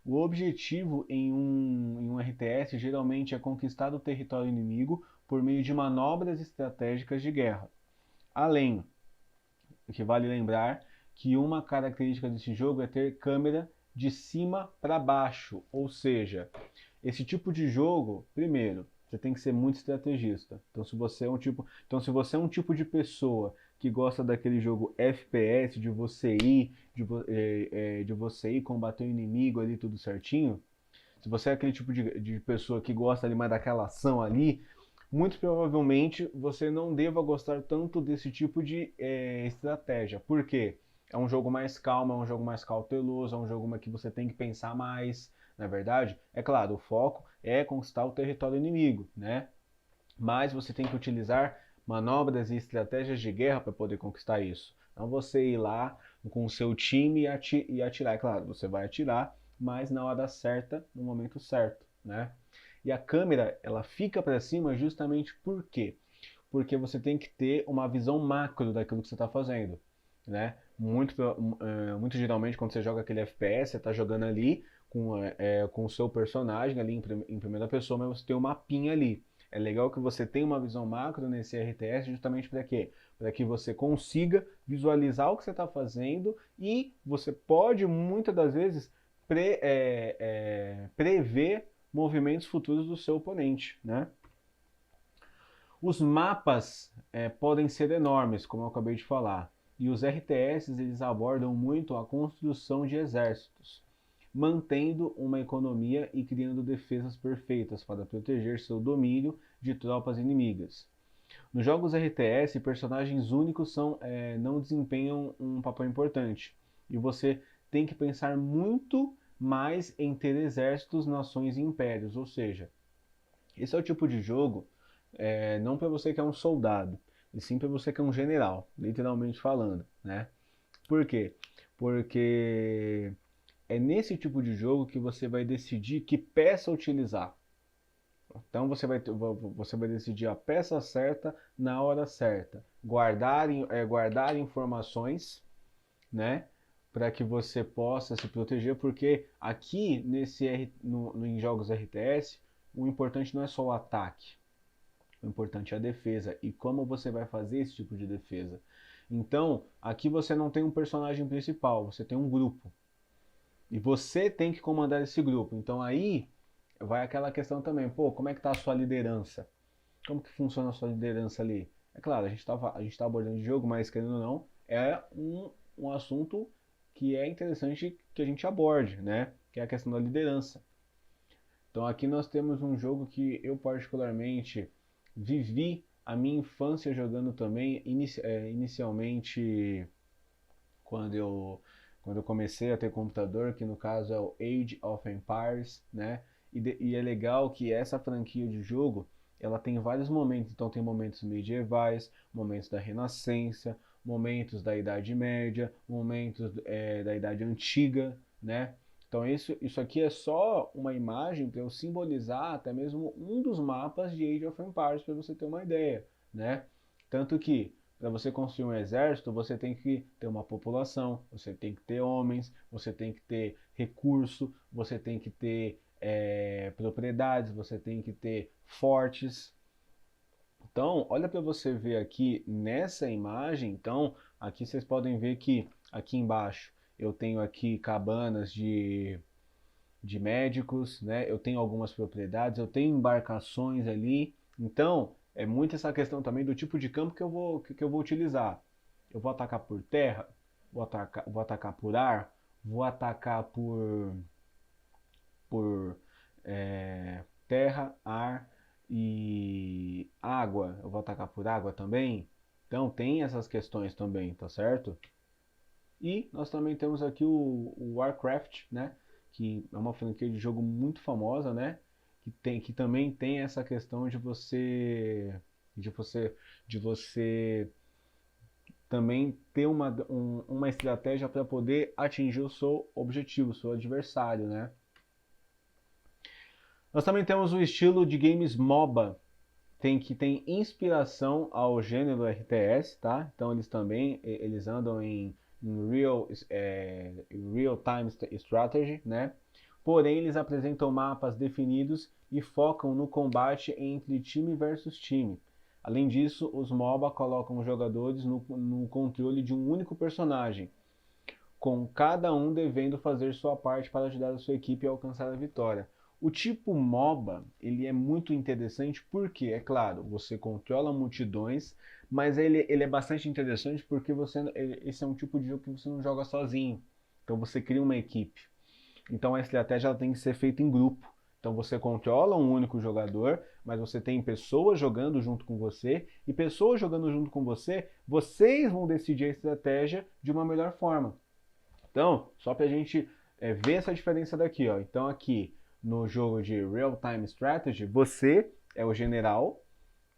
O objetivo em um RTS geralmente é conquistar o território inimigo por meio de manobras estratégicas de guerra. Além, o que vale lembrar que uma característica desse jogo é ter câmera de cima para baixo, ou seja, esse tipo de jogo, primeiro, você tem que ser muito estrategista. Então, se você é um tipo de pessoa que gosta daquele jogo FPS, de você ir combater o inimigo ali tudo certinho, se você é aquele tipo de pessoa que gosta ali mais daquela ação ali, muito provavelmente você não deva gostar tanto desse tipo de estratégia. Por quê? É um jogo mais calmo, é um jogo mais cauteloso, é um jogo que você tem que pensar mais, na verdade. É claro, o foco é conquistar o território inimigo, né? Mas você tem que utilizar manobras e estratégias de guerra para poder conquistar isso. Não você ir lá com o seu time e atirar. É claro, você vai atirar, mas na hora certa, no momento certo, né? E a câmera, ela fica para cima justamente por quê? Porque você tem que ter uma visão macro daquilo que você está fazendo, né? Muito geralmente quando você joga aquele FPS, você está jogando ali com o seu personagem ali em primeira pessoa, mas você tem um mapinha ali. É legal que você tenha uma visão macro nesse RTS justamente para quê? Para que você consiga visualizar o que você está fazendo e você pode muitas das vezes prever movimentos futuros do seu oponente, né? Os mapas podem ser enormes, como eu acabei de falar, e os RTS eles abordam muito a construção de exércitos, mantendo uma economia e criando defesas perfeitas para proteger seu domínio de tropas inimigas. Nos jogos RTS, personagens únicos não desempenham um papel importante, e você tem que pensar muito mais em ter exércitos, nações e impérios, ou seja, esse é o tipo de jogo não para você que é um soldado, e sim para você que é um general, literalmente falando, né? Por quê? Porque é nesse tipo de jogo que você vai decidir que peça utilizar. Então você vai decidir a peça certa na hora certa. Guardar informações, né? Para que você possa se proteger, porque aqui em jogos RTS, o importante não é só o ataque, o importante é a defesa e como você vai fazer esse tipo de defesa. Então, aqui você não tem um personagem principal, você tem um grupo. E você tem que comandar esse grupo. Então aí vai aquela questão também, pô, como é que tá a sua liderança? Como que funciona a sua liderança ali? É claro, a gente tá abordando o jogo, mas querendo ou não, é um assunto que é interessante que a gente aborde, né? Que é a questão da liderança. Então aqui nós temos um jogo que eu particularmente vivi a minha infância jogando também, inicialmente quando eu, quando eu comecei a ter computador, que no caso é o Age of Empires, né? E é legal que essa franquia de jogo, ela tem vários momentos. Então tem momentos medievais, momentos da Renascença, momentos da Idade Média, momentos da Idade Antiga, né? Então isso aqui é só uma imagem para eu simbolizar até mesmo um dos mapas de Age of Empires, para você ter uma ideia, né? Tanto que para você construir um exército, você tem que ter uma população, você tem que ter homens, você tem que ter recurso, você tem que ter propriedades, você tem que ter fortes. Então, olha para você ver aqui nessa imagem. Então, aqui vocês podem ver que aqui embaixo eu tenho aqui cabanas de médicos, né? Eu tenho algumas propriedades, eu tenho embarcações ali. Então, é muito essa questão também do tipo de campo que eu vou utilizar. Eu vou atacar por terra, vou atacar por ar, vou atacar por terra, ar e água. Eu vou atacar por água também. Então, tem essas questões também, tá certo? E nós também temos aqui o Warcraft, né? Que é uma franquia de jogo muito famosa, né? Que também tem essa questão de você, de você também ter uma estratégia para poder atingir o seu objetivo, o seu adversário, né? Nós também temos o estilo de games MOBA, que tem inspiração ao gênero RTS, tá? Então eles andam em real time strategy, né? Porém, eles apresentam mapas definidos e focam no combate entre time versus time. Além disso, os MOBA colocam os jogadores no controle de um único personagem, com cada um devendo fazer sua parte para ajudar a sua equipe a alcançar a vitória. O tipo MOBA, ele é muito interessante porque, é claro, você controla multidões, mas ele é bastante interessante porque esse é um tipo de jogo que você não joga sozinho. Então você cria uma equipe. Então a estratégia ela tem que ser feita em grupo. Então você controla um único jogador, mas você tem pessoas jogando junto com você, e pessoas jogando junto com você, vocês vão decidir a estratégia de uma melhor forma. Então, só para a gente ver essa diferença daqui, ó. Então aqui no jogo de Real Time Strategy, você é o general,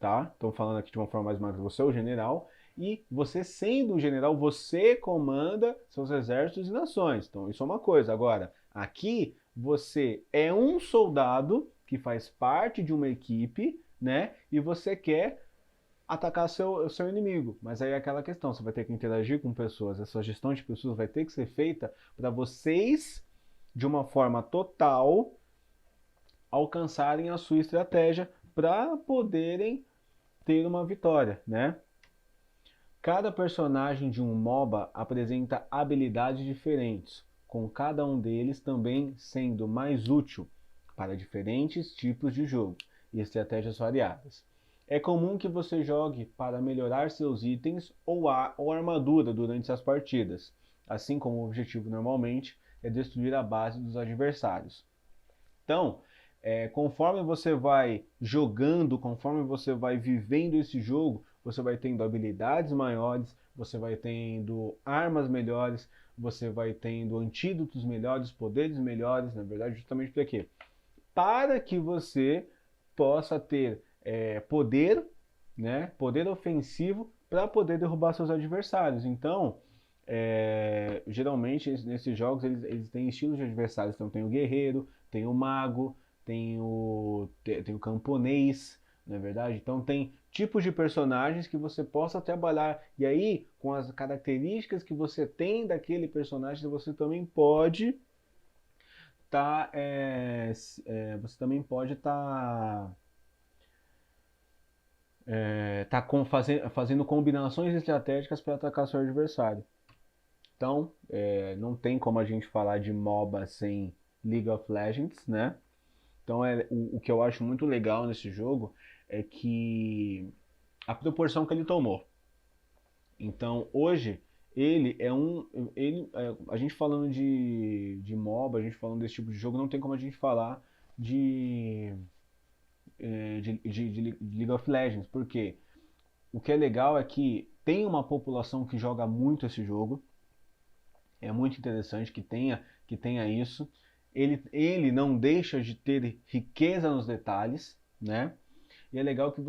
tá? Estou falando aqui de uma forma mais macro, você é o general, e você sendo o general, você comanda seus exércitos e nações. Então isso é uma coisa. Agora, aqui você é um soldado que faz parte de uma equipe, né? E você quer atacar seu inimigo. Mas aí é aquela questão, você vai ter que interagir com pessoas, essa gestão de pessoas vai ter que ser feita para vocês, de uma forma total, alcançarem a sua estratégia para poderem ter uma vitória, né? Cada personagem de um MOBA apresenta habilidades diferentes, com cada um deles também sendo mais útil para diferentes tipos de jogo e estratégias variadas. É comum que você jogue para melhorar seus itens ou armadura durante as partidas, assim como o objetivo normalmente é destruir a base dos adversários. Então, conforme você vai jogando, conforme você vai vivendo esse jogo, você vai tendo habilidades maiores, você vai tendo armas melhores, você vai tendo antídotos melhores, poderes melhores, na verdade, justamente para quê? Para que você possa ter poder, né? Poder ofensivo para poder derrubar seus adversários. Então, geralmente nesses jogos eles têm estilos de adversários. Então tem o guerreiro, tem o mago, tem o camponês, não é verdade? Então tem tipos de personagens que você possa trabalhar. E aí, com as características que você tem daquele personagem, você também pode você também pode estar fazendo combinações estratégicas para atacar seu adversário. Então, não tem como a gente falar de MOBA sem League of Legends, né? Então, o que eu acho muito legal nesse jogo é que a proporção que ele tomou. Então, hoje, ele é um. A gente falando de MOBA, a gente falando desse tipo de jogo, não tem como a gente falar de League of Legends. Por quê? O que é legal é que tem uma população que joga muito esse jogo. É muito interessante que tenha isso. Ele não deixa de ter riqueza nos detalhes, né? E é legal que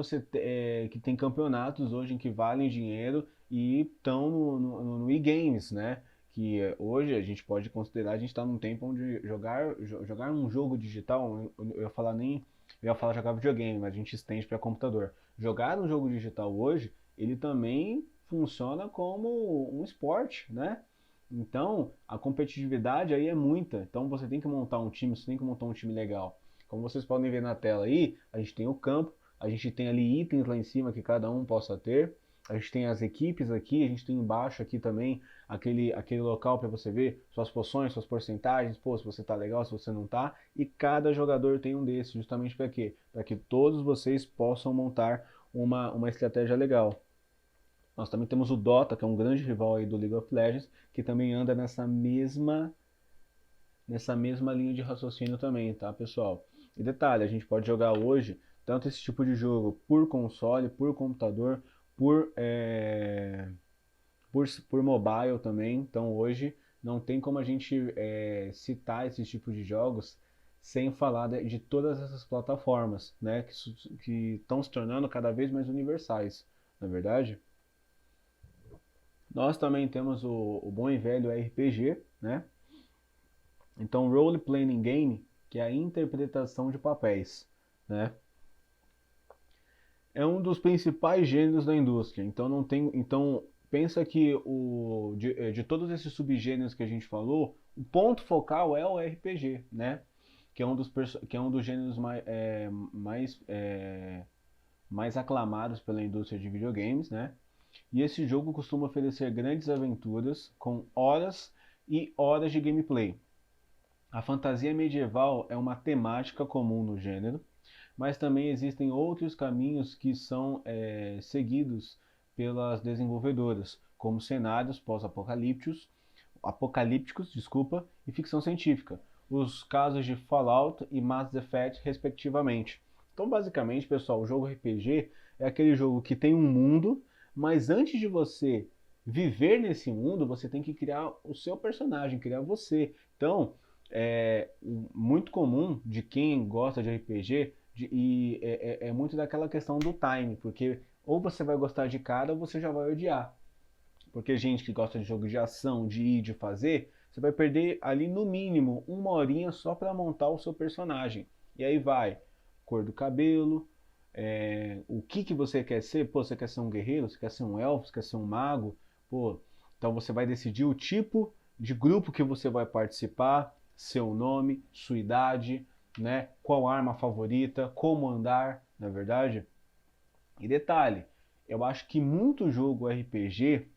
que tem campeonatos hoje em que valem dinheiro e estão no e-games, né? Que hoje a gente pode considerar, a gente está num tempo onde jogar um jogo digital, eu ia falar nem, eu ia falar jogar videogame, mas a gente estende para computador. Jogar um jogo digital hoje, ele também funciona como um esporte, né? Então, a competitividade aí é muita. Então, você tem que montar um time, você tem que montar um time legal. Como vocês podem ver na tela aí, a gente tem o campo, a gente tem ali itens lá em cima que cada um possa ter. A gente tem as equipes aqui, a gente tem embaixo aqui também aquele local para você ver suas poções, suas porcentagens, pô, se você tá legal, se você não tá. E cada jogador tem um desses, justamente para quê? Para que todos vocês possam montar uma estratégia legal. Nós também temos o Dota, que é um grande rival aí do League of Legends, que também anda nessa mesma linha de raciocínio também, tá, pessoal? E detalhe, a gente pode jogar hoje tanto esse tipo de jogo por console, por computador, por, é, por mobile também. Então hoje não tem como a gente citar esses tipos de jogos sem falar de todas essas plataformas, né, que estão se tornando cada vez mais universais, na verdade. Nós também temos o bom e velho RPG, né? Então, Role Playing Game, que é a interpretação de papéis, né? É um dos principais gêneros da indústria. Então, não tem, então pensa que de todos esses subgêneros que a gente falou, o ponto focal é o RPG, né? Que é um dos gêneros mais aclamados pela indústria de videogames, né? E esse jogo costuma oferecer grandes aventuras com horas e horas de gameplay. A fantasia medieval é uma temática comum no gênero, mas também existem outros caminhos que são seguidos pelas desenvolvedoras, como cenários apocalípticos, desculpa, e ficção científica, os casos de Fallout e Mass Effect, respectivamente. Então, basicamente, pessoal, o jogo RPG é aquele jogo que tem um mundo, mas antes de você viver nesse mundo, você tem que criar o seu personagem, criar você. Então, muito comum de quem gosta de RPG é muito daquela questão do time, porque ou você vai gostar de cara ou você já vai odiar. Porque gente que gosta de jogo de ação, de ir, de fazer, você vai perder ali no mínimo uma horinha só para montar o seu personagem. E aí vai cor do cabelo, o que você quer ser. Pô, você quer ser um guerreiro, você quer ser um elfo, você quer ser um mago. Pô, então você vai decidir o tipo de grupo que você vai participar, seu nome, sua idade, né? Qual arma favorita, como andar, na verdade. E detalhe, eu acho que muito jogo RPG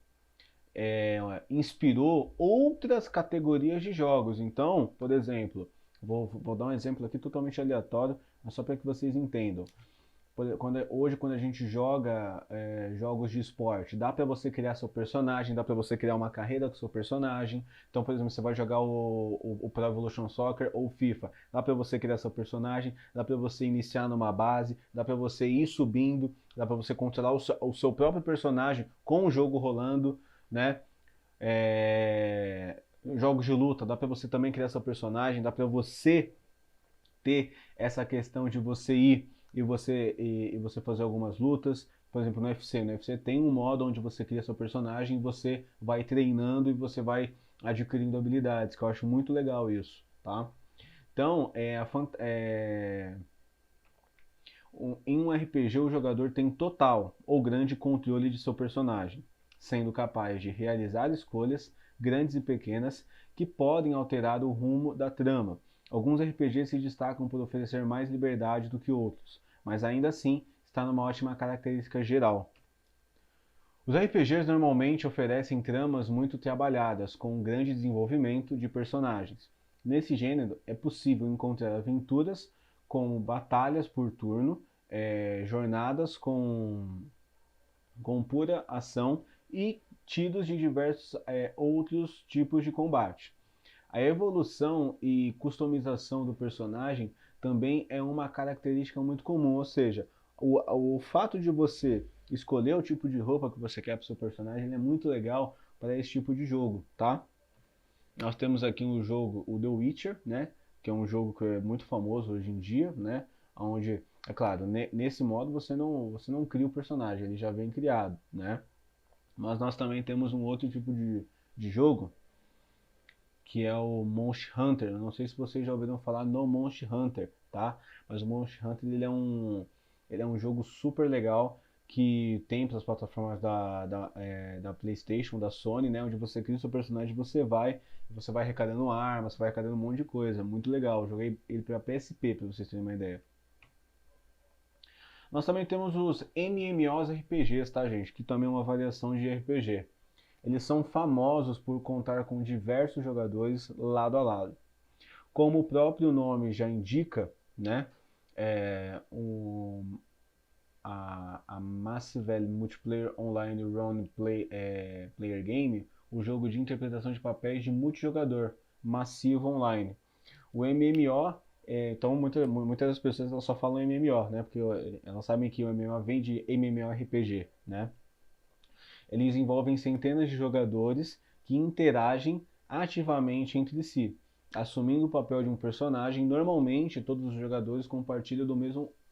inspirou outras categorias de jogos. Então, por exemplo, vou dar um exemplo aqui totalmente aleatório, mas só para que vocês entendam. Hoje, quando a gente joga jogos de esporte, dá para você criar seu personagem, dá para você criar uma carreira com seu personagem. Então, por exemplo, você vai jogar o Pro Evolution Soccer ou FIFA, dá para você criar seu personagem, dá para você iniciar numa base, dá para você ir subindo, dá para você controlar o seu próprio personagem com o jogo rolando, né? Jogos de luta, dá para você também criar seu personagem, dá para você ter essa questão de você ir e você fazer algumas lutas. Por exemplo, no UFC tem um modo onde você cria seu personagem, você vai treinando e você vai adquirindo habilidades, que eu acho muito legal isso, tá? Então, em um RPG, o jogador tem total ou grande controle de seu personagem, sendo capaz de realizar escolhas, grandes e pequenas, que podem alterar o rumo da trama. Alguns RPGs se destacam por oferecer mais liberdade do que outros, mas ainda assim está numa ótima característica geral. Os RPGs normalmente oferecem tramas muito trabalhadas, com um grande desenvolvimento de personagens. Nesse gênero, é possível encontrar aventuras como batalhas por turno, jornadas com pura ação e tidos de diversos outros tipos de combate. A evolução e customização do personagem também é uma característica muito comum, ou seja, o fato de você escolher o tipo de roupa que você quer para o seu personagem é muito legal para esse tipo de jogo, tá? Nós temos aqui um jogo, o The Witcher, né? Que é um jogo que é muito famoso hoje em dia, né? Onde, é claro, nesse modo você não cria o personagem, ele já vem criado, né? Mas nós também temos um outro tipo de jogo, que é o Monster Hunter. Eu não sei se vocês já ouviram falar no Monster Hunter, tá? Mas o Monster Hunter ele é um jogo super legal que tem para as plataformas da PlayStation, da Sony, né? Onde você cria o seu personagem, você vai arrecadando armas, você vai arrecadando um monte de coisa. Muito legal. Eu joguei ele para PSP, para vocês terem uma ideia. Nós também temos os MMORPGs, tá, gente? Que também é uma variação de RPG. Eles são famosos por contar com diversos jogadores lado a lado. Como o próprio nome já indica, né, a Massive Multiplayer Online Player Game, o jogo de interpretação de papéis de multijogador massivo online. O MMO, então muitas das pessoas elas só falam MMO, né, porque elas sabem que o MMO vem de MMORPG, né. Eles envolvem centenas de jogadores que interagem ativamente entre si, assumindo o papel de um personagem. Normalmente, todos os jogadores compartilham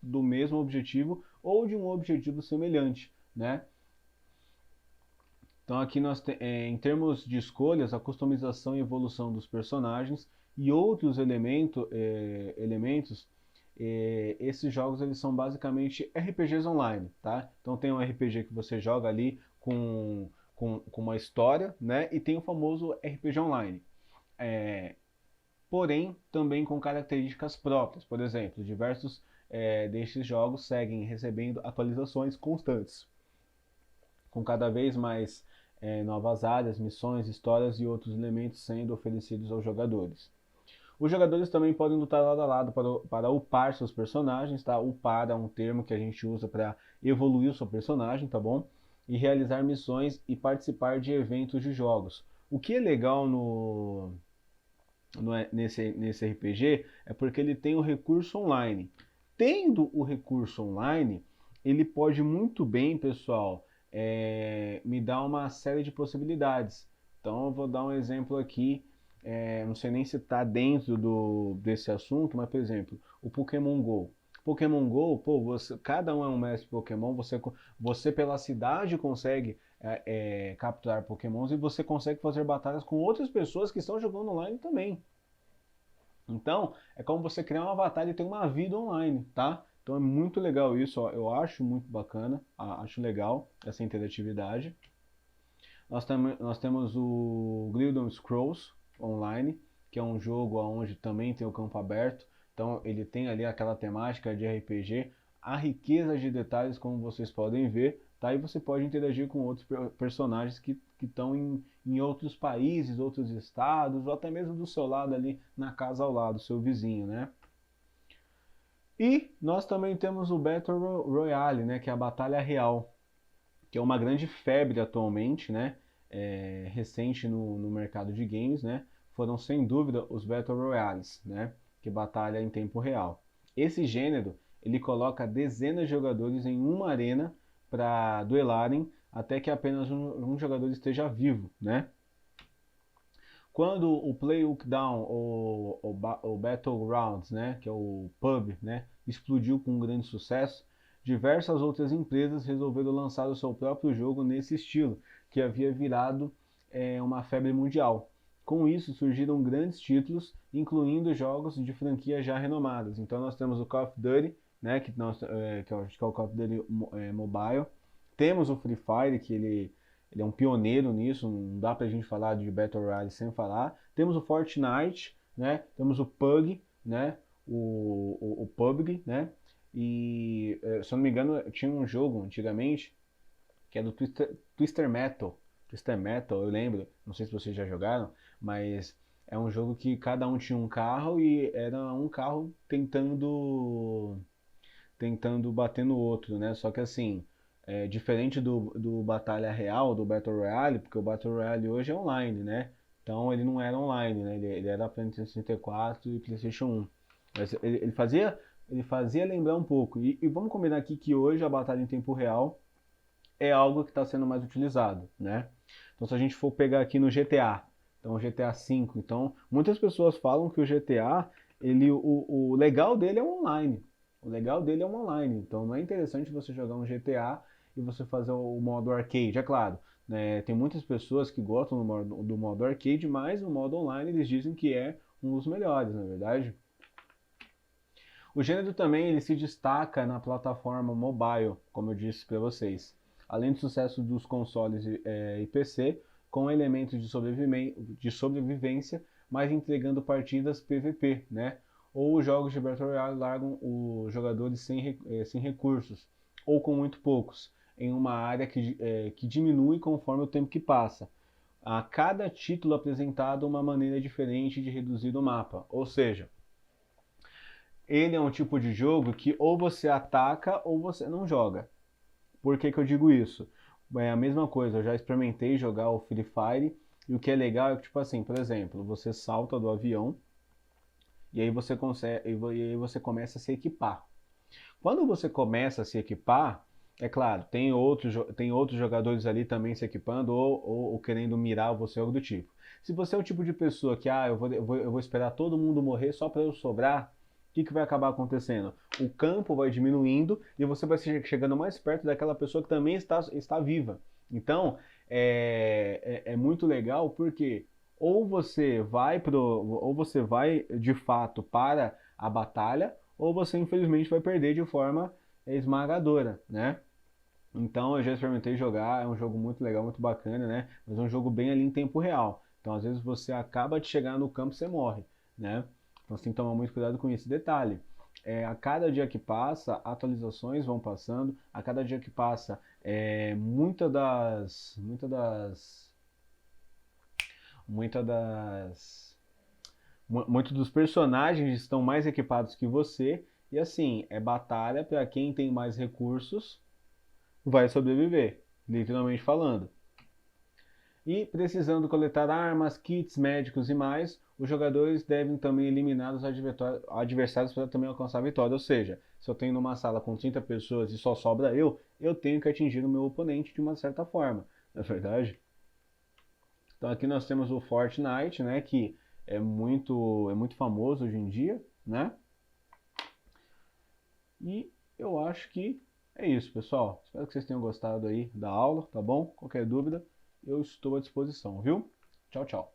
do mesmo objetivo ou de um objetivo semelhante, né? Então aqui em termos de escolhas, a customização e evolução dos personagens e outros elementos, esses jogos eles são basicamente RPGs online, tá? Então tem um RPG que você joga ali com uma história, né? E tem o famoso RPG online. Porém, também com características próprias. Por exemplo, diversos destes jogos seguem recebendo atualizações constantes, com cada vez mais novas áreas, missões, histórias e outros elementos sendo oferecidos aos jogadores. Os jogadores também podem lutar lado a lado para upar seus personagens, tá? Upar é um termo que a gente usa para evoluir o seu personagem, tá bom? E realizar missões e participar de eventos de jogos. O que é legal nesse RPG é porque ele tem o recurso online. Tendo o recurso online, ele pode muito bem, pessoal, me dar uma série de possibilidades. Então eu vou dar um exemplo aqui, não sei nem se está dentro desse assunto, mas por exemplo, o Pokémon Go. Pokémon Go, pô, cada um é um mestre Pokémon, você pela cidade consegue capturar Pokémons e você consegue fazer batalhas com outras pessoas que estão jogando online também. Então, é como você criar um avatar e ter uma vida online, tá? Então é muito legal isso, ó, eu acho muito bacana, acho legal essa interatividade. Nós temos o Elder Scrolls Online, que é um jogo onde também tem o campo aberto. Então ele tem ali aquela temática de RPG, a riqueza de detalhes, como vocês podem ver, tá? E você pode interagir com outros personagens que estão em outros países, outros estados, ou até mesmo do seu lado ali na casa ao lado, seu vizinho, né? E nós também temos o Battle Royale, né? Que é a Batalha Real, que é uma grande febre atualmente, né? Recente no mercado de games, né? Foram sem dúvida os Battle Royales, né? Que batalha em tempo real. Esse gênero ele coloca dezenas de jogadores em uma arena para duelarem até que apenas um jogador esteja vivo, né? Quando o Play Look Down ou Battlegrounds, né, que é o pub, né, explodiu com um grande sucesso, diversas outras empresas resolveram lançar o seu próprio jogo nesse estilo, que havia virado uma febre mundial. Com isso surgiram grandes títulos, incluindo jogos de franquias já renomadas. Então nós temos o Call of Duty, né, que é o Call of Duty Mobile. Temos o Free Fire, que ele é um pioneiro nisso, não dá pra gente falar de Battle Royale sem falar. Temos o Fortnite, né? Temos o PUBG, né? O PUBG, né? E, se eu não me engano, tinha um jogo antigamente que é do Twister Metal. Twister Metal, eu lembro, não sei se vocês já jogaram, mas é um jogo que cada um tinha um carro e era um carro tentando bater no outro, né? Só que assim, diferente do Batalha Real, do Battle Royale, porque o Battle Royale hoje é online, né? Então ele não era online, né? Ele era para Nintendo 64 e PlayStation 1. Mas ele fazia lembrar um pouco. E vamos combinar aqui que hoje a batalha em tempo real é algo que está sendo mais utilizado, né? Então se a gente for pegar aqui no GTA, então o GTA V, então muitas pessoas falam que o GTA, o legal dele é o online. O legal dele é o online. Então não é interessante você jogar um GTA e você fazer o modo arcade, é claro. Né? Tem muitas pessoas que gostam do modo arcade, mas o modo online eles dizem que é um dos melhores, na verdade. O gênero também ele se destaca na plataforma mobile, como eu disse para vocês. Além do sucesso dos consoles e PC, com elementos de sobrevivência, mas entregando partidas PVP, né? Ou os jogos de Battle Royale largam os jogadores sem recursos, ou com muito poucos, em uma área que diminui conforme o tempo que passa. A cada título apresentado, uma maneira diferente de reduzir o mapa, ou seja, ele é um tipo de jogo que ou você ataca ou você não joga. Por que eu digo isso? É a mesma coisa, eu já experimentei jogar o Free Fire e o que é legal é que, tipo assim, por exemplo, você salta do avião e aí você consegue, e aí você começa a se equipar. Quando você começa a se equipar, é claro, tem outros jogadores ali também se equipando ou querendo mirar você, algo do tipo. Se você é o tipo de pessoa que, eu vou esperar todo mundo morrer só para eu sobrar, o que vai acabar acontecendo? O campo vai diminuindo e você vai chegando mais perto daquela pessoa que também está viva. Então, é muito legal porque ou você vai de fato para a batalha, ou você infelizmente vai perder de forma esmagadora, né? Então eu já experimentei jogar, é um jogo muito legal, muito bacana, né? Mas é um jogo bem ali em tempo real. Então às vezes você acaba de chegar no campo e você morre, né? Então você tem que tomar muito cuidado com isso. Detalhe, a cada dia que passa, atualizações vão passando, a cada dia que passa, muita das muitos dos personagens estão mais equipados que você. E assim, é batalha para quem tem mais recursos vai sobreviver, literalmente falando. E precisando coletar armas, kits médicos e mais, os jogadores devem também eliminar os adversários para também alcançar a vitória. Ou seja, se eu tenho numa sala com 30 pessoas e só sobra eu tenho que atingir o meu oponente de uma certa forma, não é verdade? Então aqui nós temos o Fortnite, né, que é muito famoso hoje em dia, né? E eu acho que é isso, pessoal. Espero que vocês tenham gostado aí da aula, tá bom? Qualquer dúvida, eu estou à disposição, viu? Tchau, tchau.